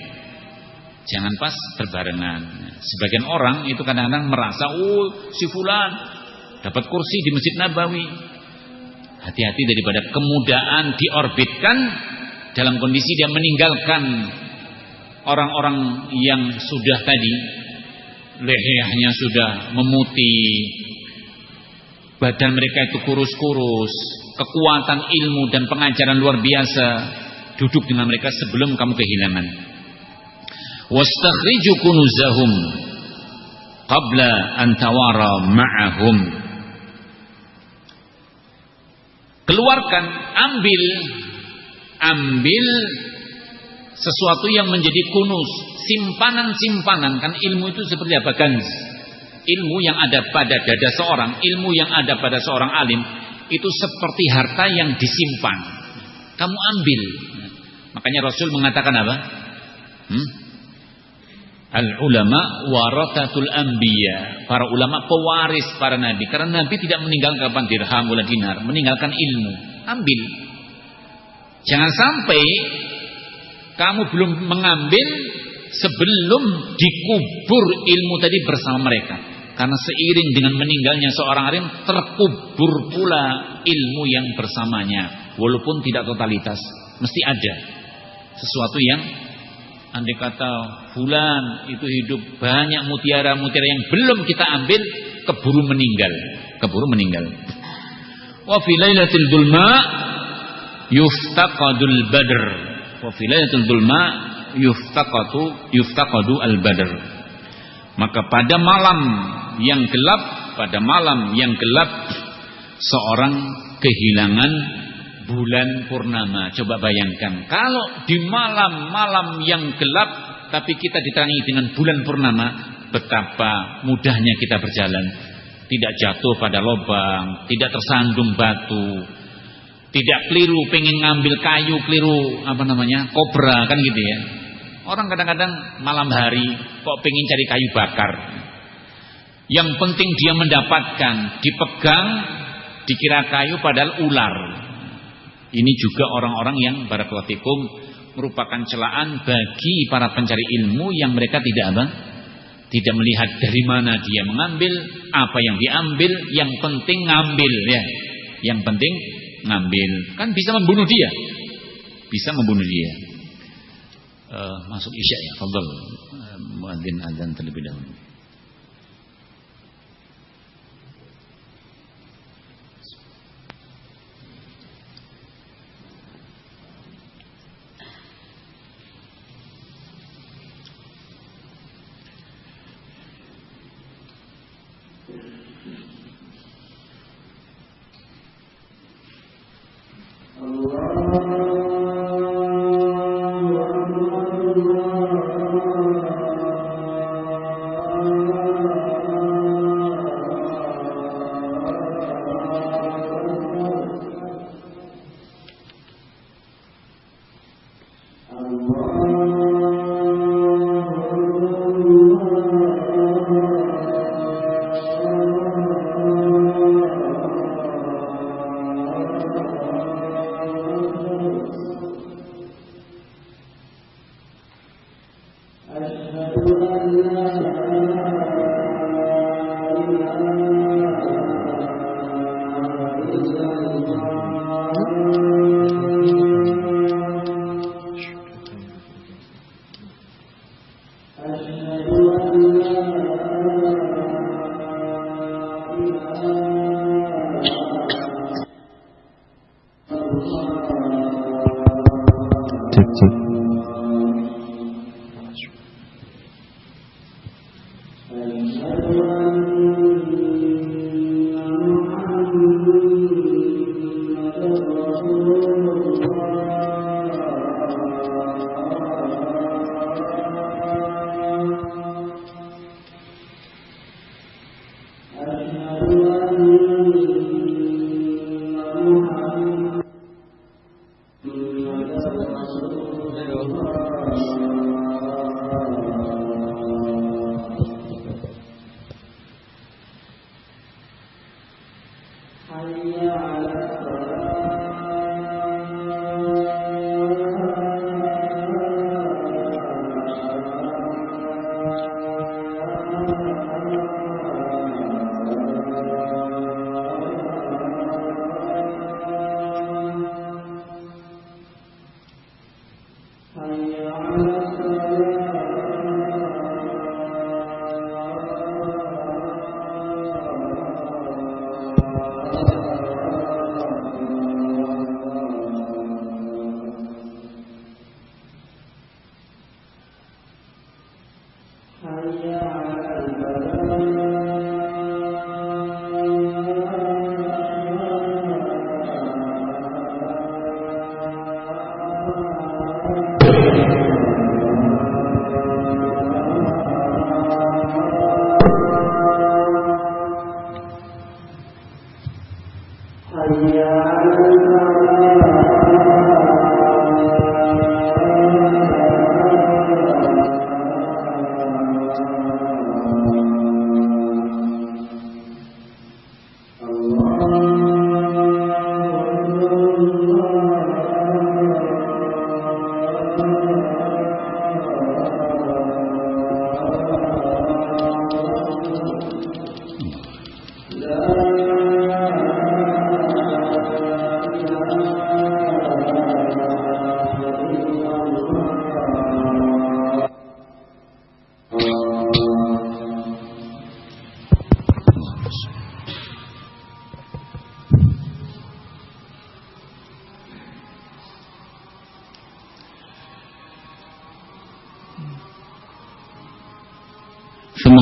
Jangan pas berbarengan. Sebagian orang itu kadang-kadang merasa, oh si fulan dapat kursi di Masjid Nabawi. Hati-hati daripada kemudahan diorbitkan dalam kondisi dia meninggalkan orang-orang yang sudah tadi lehehnya sudah memutih, badan mereka itu kurus-kurus, kekuatan ilmu dan pengajaran luar biasa. Duduk dengan mereka sebelum kamu kehilangan. Wastakhriju kunuzahum qabla an tawara ma'ahum. Keluarkan, ambil sesuatu yang menjadi kunuz, simpanan-simpanan. Kan ilmu itu seperti apa? Kanz. Ilmu yang ada pada dada seorang, ilmu yang ada pada seorang alim itu seperti harta yang disimpan. Kamu ambil. Makanya Rasul mengatakan apa? Al-ulama warathatul anbiya. Para ulama pewaris para nabi. Karena nabi tidak meninggalkan dirham wala dinar, meninggalkan ilmu. Ambil. Jangan sampai kamu belum mengambil sebelum dikubur ilmu tadi bersama mereka. Karena seiring dengan meninggalnya seorang alim, terkubur pula ilmu yang bersamanya. Walaupun tidak totalitas, mesti ada sesuatu yang andai kata fulan itu hidup banyak mutiara-mutiara yang belum kita ambil, keburu meninggal. Wa fi lailatul dulma yuftaqadul badr. Wa fi lailatul dulma yuftaqadu al badr. Maka pada malam yang gelap seorang kehilangan bulan purnama. Coba bayangkan kalau di malam-malam yang gelap tapi kita diterangi dengan bulan purnama, betapa mudahnya kita berjalan. tidak jatuh pada lubang, tidak tersandung batu, tidak keliru pengen ngambil kayu, keliru kobra kan gitu ya. Orang kadang-kadang malam hari kok pengen cari kayu bakar. Yang penting dia mendapatkan, dipegang, dikira kayu padahal ular. Ini juga orang-orang yang barakallahu fikum merupakan celaan bagi para pencari ilmu yang mereka tidak melihat dari mana dia mengambil, apa yang diambil, yang penting ngambil ya. Yang penting ngambil. Kan bisa membunuh dia. Bisa membunuh dia. Masuk isya ya, fadhal. Muadzin azan terlebih dahulu.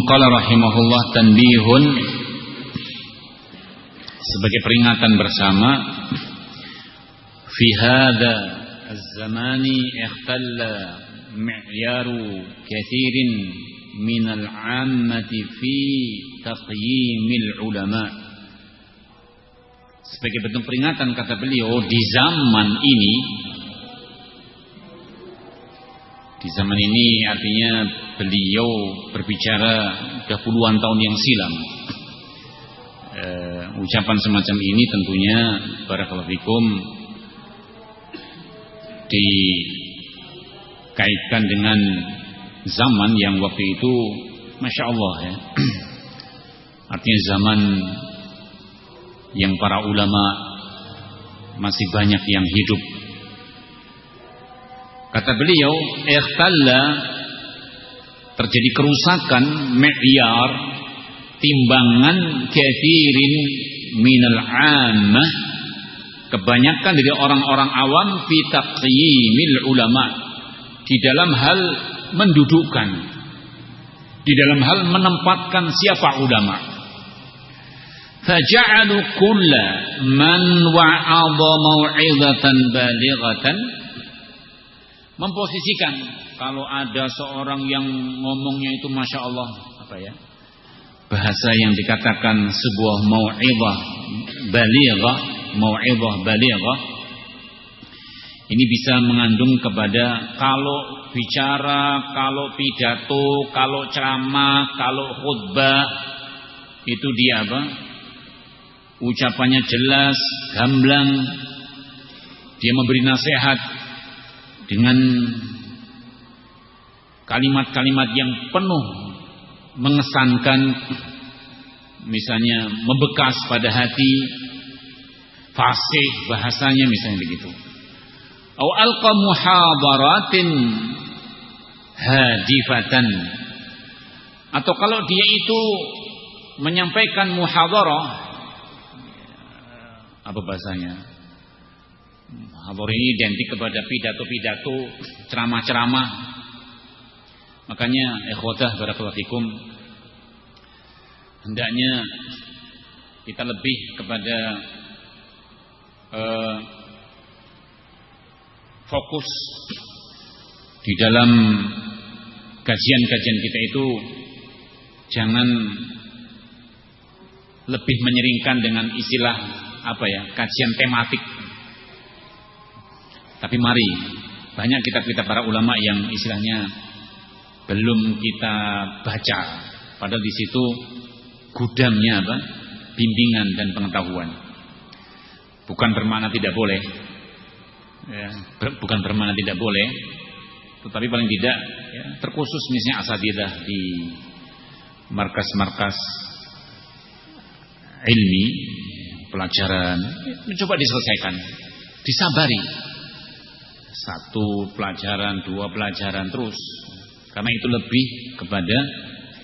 Qala rahimahullah tanbihun, sebagai peringatan bersama, fi hadza az-zamani ikhtalla mi'yaru kathirin minal 'ammati fi taqyimil ulama. Sebagai bentuk peringatan, kata beliau, di zaman ini artinya beliau berbicara sudah puluhan tahun yang silam. Ucapan semacam ini tentunya barakallahu fikum dikaitkan dengan zaman yang waktu itu Masya Allah ya. Artinya zaman yang para ulama masih banyak yang hidup. Kata beliau, ikhtalla, terjadi kerusakan mi'yar, timbangan kathirin minal 'ammah, kebanyakan dari orang-orang awam fi taqyimil ulama, di dalam hal mendudukkan, di dalam hal menempatkan siapa ulama. Faja'alu kulla man wa'adha mau'izatan balighatan, memposisikan kalau ada seorang yang ngomongnya itu Masya Allah, apa ya, bahasa yang dikatakan sebuah mau'izah balighah, ini bisa mengandung kepada kalau bicara, kalau pidato, kalau ceramah, kalau khutbah, itu dia apa? Ucapannya jelas, gamblang, dia memberi nasihat dengan kalimat-kalimat yang penuh mengesankan, misalnya membekas pada hati, fasih bahasanya misalnya begitu. Au alqa muhadaratin hadifatan, atau kalau dia itu menyampaikan muhadarah, apa bahasanya? Muhadarah ini identik kepada pidato-pidato, ceramah-ceramah. Makanya ikhwatah barakallahu fikum, hendaknya kita lebih kepada fokus di dalam kajian-kajian kita itu, jangan lebih menyeringkan dengan istilah apa ya, kajian tematik. Tapi mari, banyak kitab-kitab para ulama yang istilahnya belum kita baca, padahal di situ gudangnya apa? Bimbingan dan pengetahuan. Bukan bermakna tidak boleh, ya, bukan bermakna tidak boleh, tetapi paling tidak ya, terkhusus misalnya asatidzah di markas-markas ilmi, pelajaran, mencoba diselesaikan, disabari, 1 pelajaran, 2 pelajaran terus, karena itu lebih kepada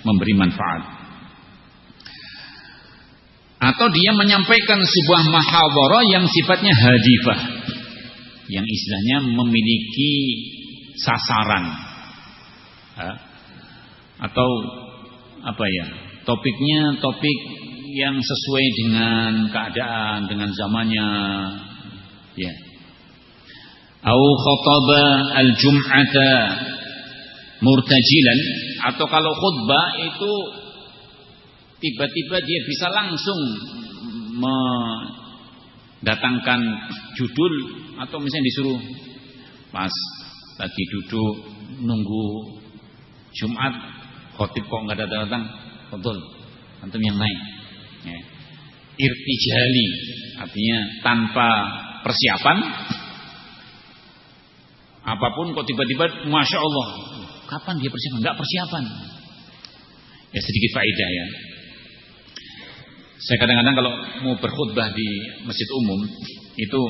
memberi manfaat. Atau dia menyampaikan sebuah muhadharah yang sifatnya hadifah, yang istilahnya memiliki sasaran, atau apa ya, topiknya topik yang sesuai dengan keadaan, dengan zamannya, ya. Au khataba al-jum'ata murtajilan, atau kalau khutbah itu tiba-tiba dia bisa langsung mendatangkan judul, atau misalnya disuruh pas lagi duduk nunggu Jumat, khotib kok nggak datang, betul, antum yang naik. Ya. Irtijali, artinya tanpa persiapan apapun kok tiba-tiba Masya Allah, kapan dia persiapan? Enggak persiapan. Ya, sedikit faedah ya. Saya kadang-kadang kalau mau berkhutbah di masjid umum itu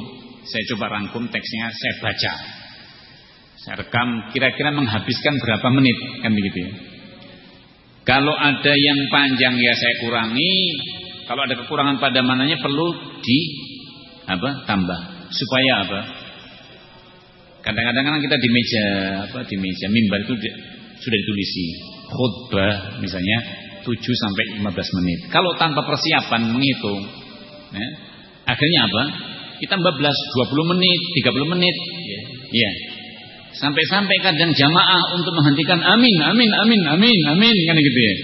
saya coba rangkum teksnya, saya baca, saya rekam, kira-kira menghabiskan berapa menit, kan begitu ya. Kalau ada yang panjang ya saya kurangi, kalau ada kekurangan pada mananya perlu tambah, supaya apa? Kadang-kadang kan kita di meja mimbar itu sudah ditulisi khutbah misalnya 7 sampai 15 menit. Kalau tanpa persiapan menghitung, ya, akhirnya apa? Kita 15, 20 menit, 30 menit, ya. Sampai-sampai kadang jamaah untuk menghentikan amin kan gitu ya.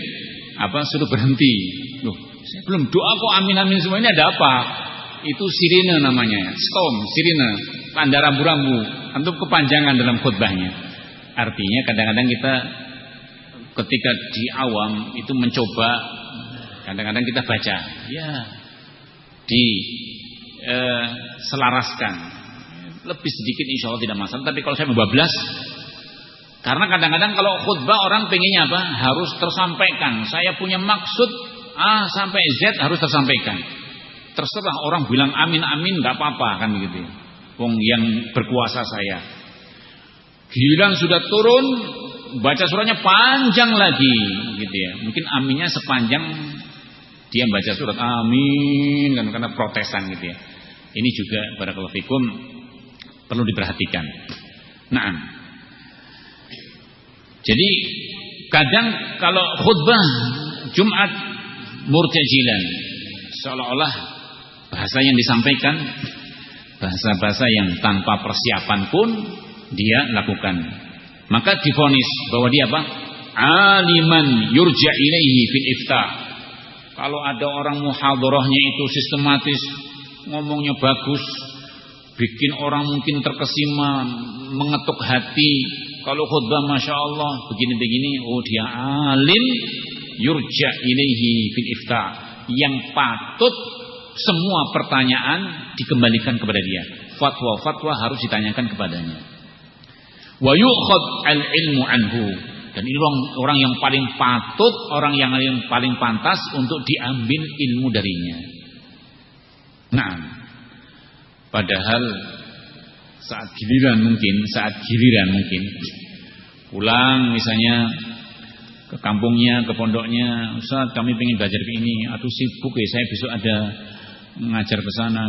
Suruh berhenti. Loh, saya belum doa kok amin semua, ini ada apa? Itu sirine namanya, storm, sirine, tanda rambu-rambu. Antum kepanjangan dalam khutbahnya. Artinya kadang-kadang kita ketika di awam itu mencoba, kadang-kadang kita baca, ya selaraskan. Lebih sedikit insya Allah tidak masalah. Tapi kalau saya membablas, karena kadang-kadang kalau khutbah orang pengennya apa? Harus tersampaikan. Saya punya maksud A sampai Z harus tersampaikan. Terserah orang bilang amin nggak apa-apa kan begitu. Wong yang berkuasa saya. Giliran sudah turun, baca suratnya panjang lagi, gitu ya. Mungkin aminnya sepanjang dia baca surat amin kan, karena protesan gitu ya. Ini juga barakallahu fikum perlu diperhatikan. Nah, jadi kadang kalau khutbah Jumat murtajilan, seolah-olah bahasa yang disampaikan bahasa-bahasa yang tanpa persiapan pun dia lakukan. Maka divonis bahwa dia apa? Aliman yurja ilaihi fil ifta. Kalau ada orang muhadharahnya itu sistematis, ngomongnya bagus, bikin orang mungkin terkesima, mengetuk hati. Kalau khutbah Masya Allah begini-begini, oh dia alim yurja ilaihi fil ifta, yang patut semua pertanyaan dikembalikan kepada dia. Fatwa-fatwa harus ditanyakan kepadanya. Wa yu'khad al-ilmu anhu, dan ini orang yang paling patut, orang yang paling pantas untuk diambil ilmu darinya. Nah, padahal saat giliran mungkin pulang misalnya ke kampungnya, ke pondoknya, Ustaz kami pengen belajar ini, atau sibuk ya saya besok ada mengajar ke sana.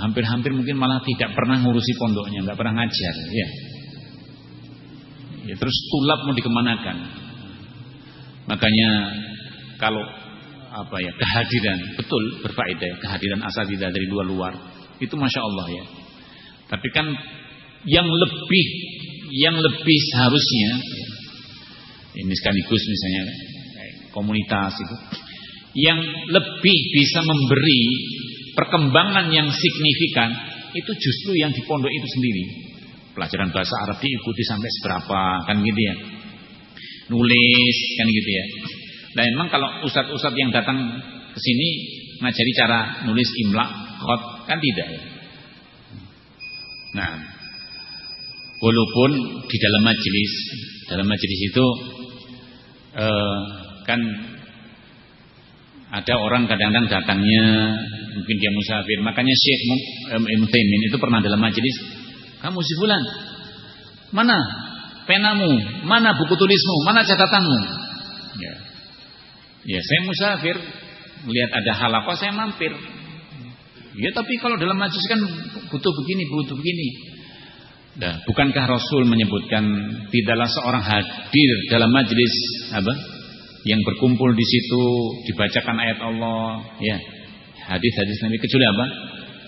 Hampir-hampir mungkin malah tidak pernah ngurusi pondoknya, nggak pernah ngajar ya. Ya, terus tulap mau dikemanakan. Makanya kalau kehadiran betul berfaedah, kehadiran asatidzah dari luar itu Masya Allah ya. Tapi kan yang lebih seharusnya, ini sekaligus misalnya komunitas itu, yang lebih bisa memberi perkembangan yang signifikan itu justru yang di pondok itu sendiri. Pelajaran bahasa Arab diikuti sampai seberapa kan gitu ya, nulis kan gitu ya. Nah memang kalau ustadz-ustadz yang datang ke sini ngajari cara nulis imla, khot kan tidak ya. Nah walaupun di dalam majelis itu kan ada orang kadang-kadang datangnya mungkin dia musafir, makanya Syekh Ibnu Taimin itu pernah dalam majelis, kamu si fulan, mana penamu, mana buku tulismu, mana catatanmu? Ya saya musafir, melihat ada halaqah saya mampir. Ya tapi kalau dalam majelis kan butuh begini. Nah, bukankah Rasul menyebutkan tidaklah seorang hadir dalam majelis yang berkumpul di situ dibacakan ayat Allah, ya hadis-hadis Nabi, kecuali apa?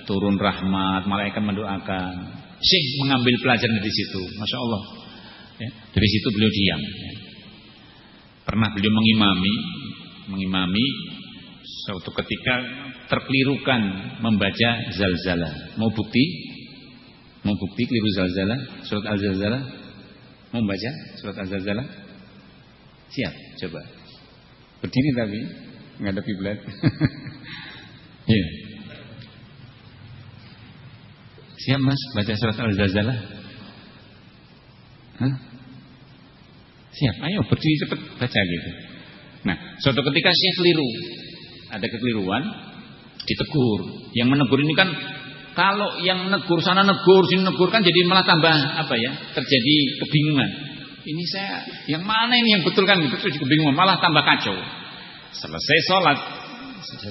Turun rahmat, malaikat mendoakan. Syekh mengambil pelajaran dari situ, Masya Allah. Ya, dari situ beliau diam. Ya. Pernah beliau mengimami suatu ketika terkelirukan membaca zalzalah. Mau bukti keliru zalzalah, surat al-zalzalah. Mau baca surat al-zalzalah? Siap, coba. Berdiri tapi menghadap kiblat. Iya. Siap Mas baca surat al-zalzalah? Hah? Siap, ayo berdiri cepat baca gitu. Nah, suatu ketika Syekh keliru, ada kekeliruan, ditegur. Yang menegur ini kan, kalau yang negur sana negur sini negur kan jadi malah tambah terjadi kebingungan. Ini saya yang mana ini yang betul kan, terus kebingungan, malah tambah kacau. Selesai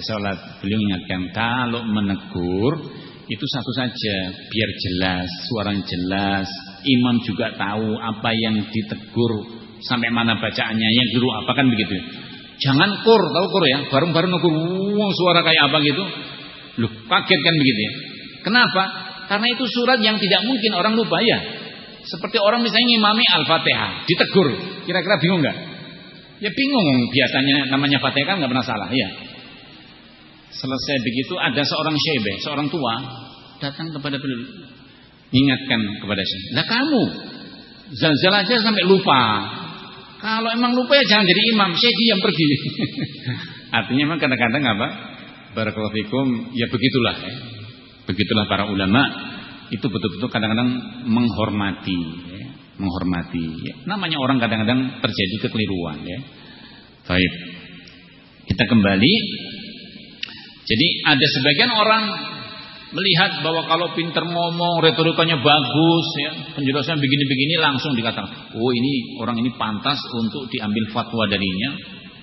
sholat beliau ingatkan, kalau menegur itu satu saja, biar jelas, suaranya jelas, imam juga tahu apa yang ditegur, sampai mana bacaannya, yang keliru apa kan begitu. Jangan tahu kur ya, bareng-bareng negur, suara kayak apa gitu, loh kaget kan begitu ya. Kenapa? Karena itu surat yang tidak mungkin orang lupa ya. Seperti orang misalnya ngimami Al-Fatihah, ditegur, kira-kira bingung nggak? Ya bingung, biasanya namanya Fatihah kan nggak pernah salah, ya. Selesai begitu ada seorang syekh, seorang tua datang kepada beliau, ingatkan kepada syekh. Lah kamu zalzal aja sampai lupa. Kalau emang lupa ya jangan jadi imam, syekh diam pergi. Artinya memang kadang-kadang apa? Barakallahu fikum, ya begitulah ya. Begitulah para ulama itu betul-betul kadang-kadang menghormati ya. Menghormati ya. Namanya orang kadang-kadang terjadi kekeliruan ya. Baik. Kita kembali. Jadi ada sebagian orang melihat bahwa kalau pinter ngomong, retorikanya bagus ya, penjelasan begini-begini langsung dikatakan, oh ini orang ini pantas untuk diambil fatwa darinya.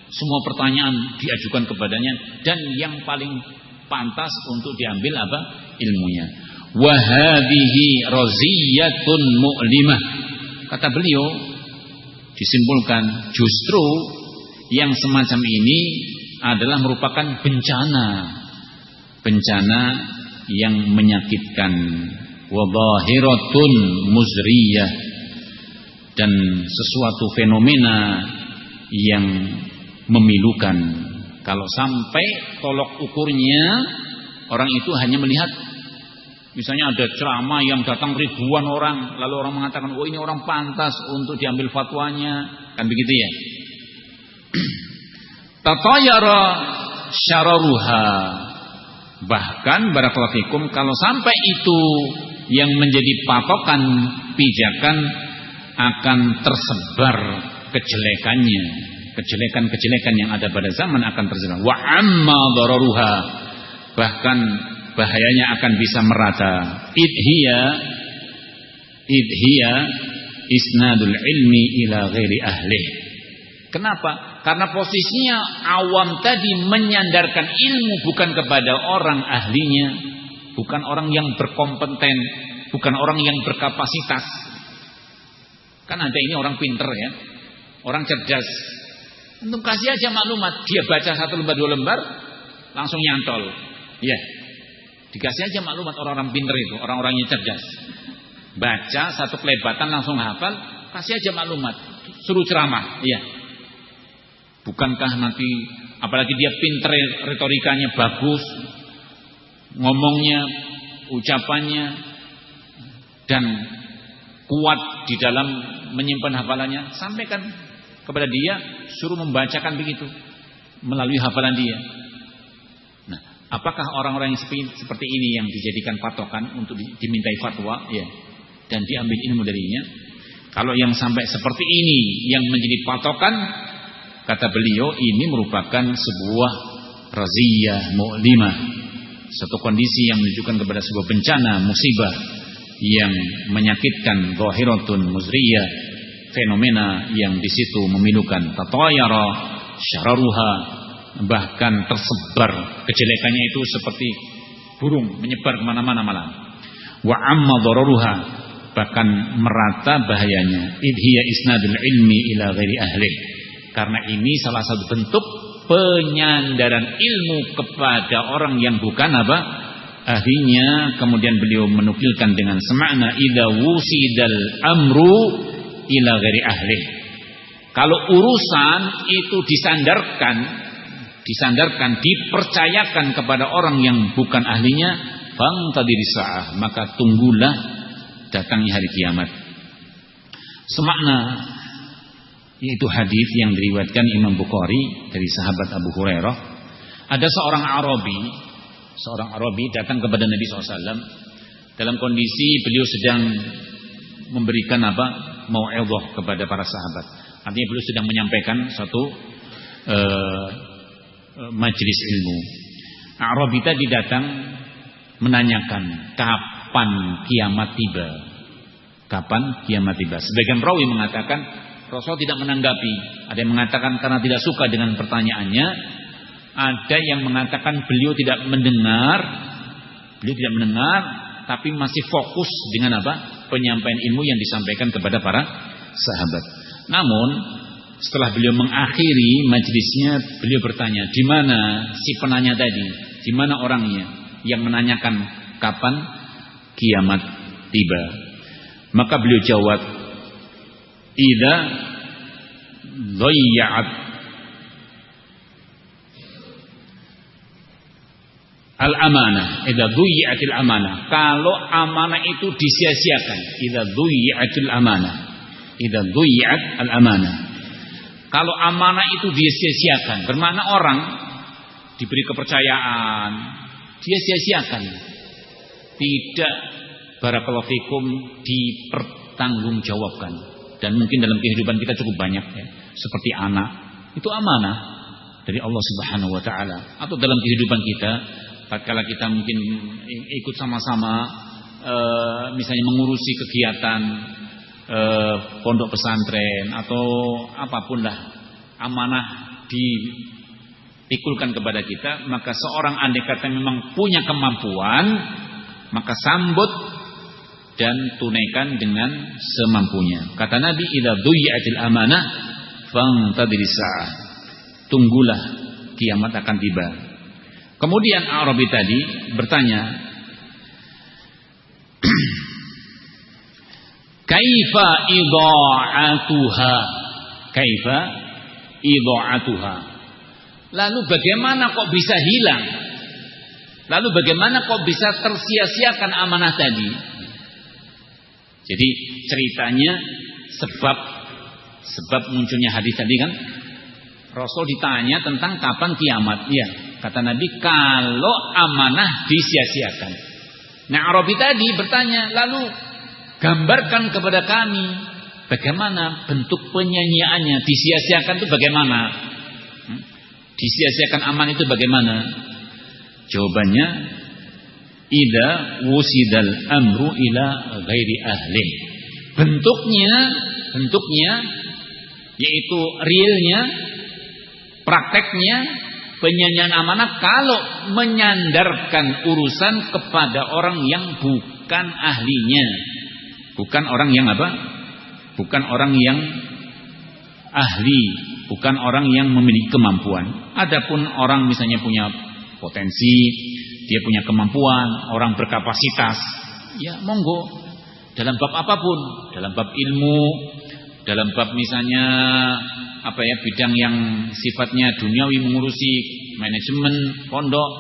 Semua pertanyaan diajukan kepadanya dan yang paling pantas untuk diambil apa? Ilmunya. Wa hadhihi raziyatun mu'limah. Kata beliau, disimpulkan justru yang semacam ini adalah merupakan bencana yang menyakitkan, wa dhahiratun muzriyah, dan sesuatu fenomena yang memilukan. Kalau sampai tolok ukurnya orang itu hanya melihat, misalnya ada ceramah yang datang ribuan orang, lalu orang mengatakan, oh ini orang pantas untuk diambil fatwanya, kan begitu ya. Tatayara syararuha. Bahkan barakallahu fikum, kalau sampai itu yang menjadi patokan pijakan, akan tersebar kejelekannya, kejelekan-kejelekan yang ada pada zaman akan tersebar. Wa amma dararuha, bahkan bahayanya akan bisa merata. Idhiya isnadul ilmi ila ghairi ahlih. Kenapa? Karena posisinya awam tadi menyandarkan ilmu bukan kepada orang ahlinya, bukan orang yang berkompeten, bukan orang yang berkapasitas. Kan ada ini orang pinter ya, orang cerdas. Untuk kasih aja maklumat, dia baca 1 lembar 2 lembar langsung nyantol. Ya. Dikasih aja maklumat orang-orang pinter itu, orang-orang yang cerdas. Baca 1 kelebatan langsung hafal, kasih aja maklumat, suruh ceramah, iya. Bukankah nanti apalagi dia pinter, retorikanya bagus, ngomongnya, ucapannya, dan kuat di dalam menyimpan hafalannya, sampaikan kepada dia, suruh membacakan begitu melalui hafalan dia. Nah, apakah orang-orang yang seperti ini yang dijadikan patokan untuk dimintai fatwa ya, dan diambil ilmu darinya? Kalau yang sampai seperti ini yang menjadi patokan, kata beliau, ini merupakan sebuah raziyah mu'limah, satu kondisi yang menunjukkan kepada sebuah bencana, musibah yang menyakitkan, zahiratun muzriyah, fenomena yang di situ memilukan. Tatayara syararuha, bahkan tersebar kejelekannya itu seperti burung menyebar kemana-mana malam. Wa amma dararuha, bahkan merata bahayanya. Idhiya isnadul ilmi ila ghairi ahlih, karena ini salah satu bentuk penyandaran ilmu kepada orang yang bukan apa? Ahlinya. Kemudian beliau menukilkan dengan semakna, idza wusidal amru ila ghairi ahlih. Kalau urusan itu disandarkan, dipercayakan kepada orang yang bukan ahlinya, fangtadir sa'ah, maka tunggulah datangnya hari kiamat. Semakna yaitu hadis yang diriwayatkan Imam Bukhari dari sahabat Abu Hurairah. Ada seorang Arabi datang kepada Nabi SAW dalam kondisi beliau sedang memberikan apa? Mau'izah kepada para sahabat. Artinya beliau sedang menyampaikan suatu majelis ilmu. Arabi tadi datang menanyakan kapan kiamat tiba. Kapan kiamat tiba? Sebagian rawi mengatakan Rasul tidak menanggapi. Ada yang mengatakan karena tidak suka dengan pertanyaannya. Ada yang mengatakan beliau tidak mendengar. Beliau tidak mendengar, tapi masih fokus dengan apa? Penyampaian ilmu yang disampaikan kepada para sahabat. Namun setelah beliau mengakhiri majelisnya, beliau bertanya, di mana si penanya tadi? Di mana orangnya yang menanyakan kapan kiamat tiba? Maka beliau jawab, idza dhayya'at al-amanah, idza dhayya'atil amanah, kalau amanah itu disia-siakan, idza dhayya'atil amanah, idza dhayya'at al-amanah, kalau amanah itu disia-siakan, bermakna orang diberi kepercayaan, dia sia-siakan, tidak barakallahu fikum dipertanggungjawabkan. Dan mungkin dalam kehidupan kita cukup banyak ya, seperti anak, itu amanah dari Allah Subhanahu wa taala. Atau dalam kehidupan kita, tatkala kita mungkin ikut sama-sama misalnya mengurusi kegiatan pondok pesantren atau apapun lah, amanah dipikulkan kepada kita, maka seorang andai kata memang punya kemampuan, maka sambut dan tunaikan dengan semampunya. Kata Nabi, idza dhuyyatil amanah fantadhiris sa'ah, tunggulah kiamat akan tiba. Kemudian Arabi tadi bertanya, kaifa idha'atuha, kaifa idha'atuha, lalu bagaimana kok bisa hilang, lalu bagaimana kok bisa tersia-siakan amanah tadi. Jadi ceritanya sebab munculnya hadis tadi kan, Rasul ditanya tentang kapan kiamat. Ya, kata Nabi, kalau amanah disia-siakan. Nah, Arabi tadi bertanya, lalu gambarkan kepada kami bagaimana bentuk penyanyiannya, disia-siakan itu bagaimana? Disia-siakan amanah itu bagaimana? Jawabannya, idza wusidal amru ila ghairi ahli. Bentuknya yaitu realnya, prakteknya penyanyian amanah kalau menyandarkan urusan kepada orang yang bukan ahlinya, bukan orang yang apa? Bukan orang yang ahli, bukan orang yang memiliki kemampuan. Adapun orang misalnya punya potensi, dia punya kemampuan, orang berkapasitas, ya monggo, dalam bab apapun, dalam bab ilmu, dalam bab misalnya apa ya, bidang yang sifatnya duniawi, mengurusi manajemen pondok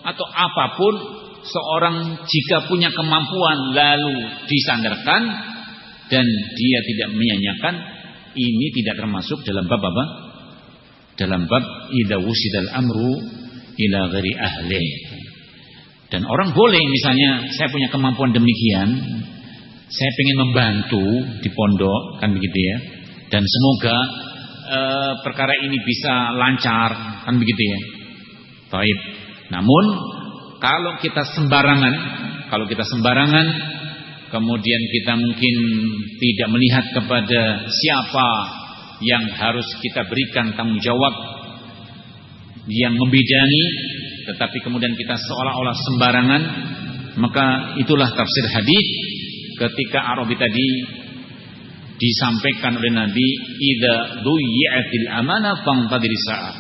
atau apapun, seorang jika punya kemampuan lalu disandarkan dan dia tidak menyanyiakan, ini tidak termasuk dalam bab apa? Dalam bab idza wusidal amru ila ghairi ahli. Dan orang boleh misalnya, saya punya kemampuan demikian, saya ingin membantu di pondok, kan begitu ya, dan semoga perkara ini bisa lancar, kan begitu ya. Baik. Namun kalau kita sembarangan, kemudian kita mungkin tidak melihat kepada siapa yang harus kita berikan tanggung jawab yang membidangi, tetapi kemudian kita seolah-olah sembarangan, maka itulah tafsir hadis ketika Arabi tadi disampaikan oleh Nabi, idza dhuyyatil amanah fantadhiris sa'ah,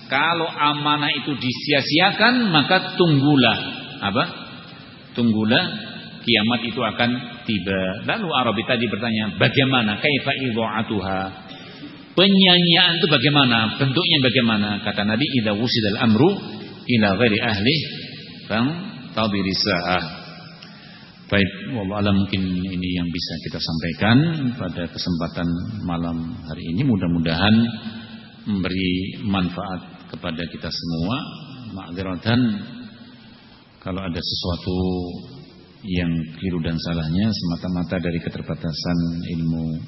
kalau amanah itu disia-siakan maka tunggulah apa? Tunggulah kiamat itu akan tiba. Lalu Arabi tadi bertanya, bagaimana kaifa idha'atuha, penyanyian itu bagaimana, bentuknya bagaimana? Kata Nabi, idza wusidal amru ila ghairi ahli fantadhiris sa'ah. Baik, wallahu alam, mungkin ini yang bisa kita sampaikan pada kesempatan malam hari ini. Mudah-mudahan memberi manfaat kepada kita semua. Ma'dziratan kalau ada sesuatu yang keliru dan salahnya semata-mata dari keterbatasan ilmu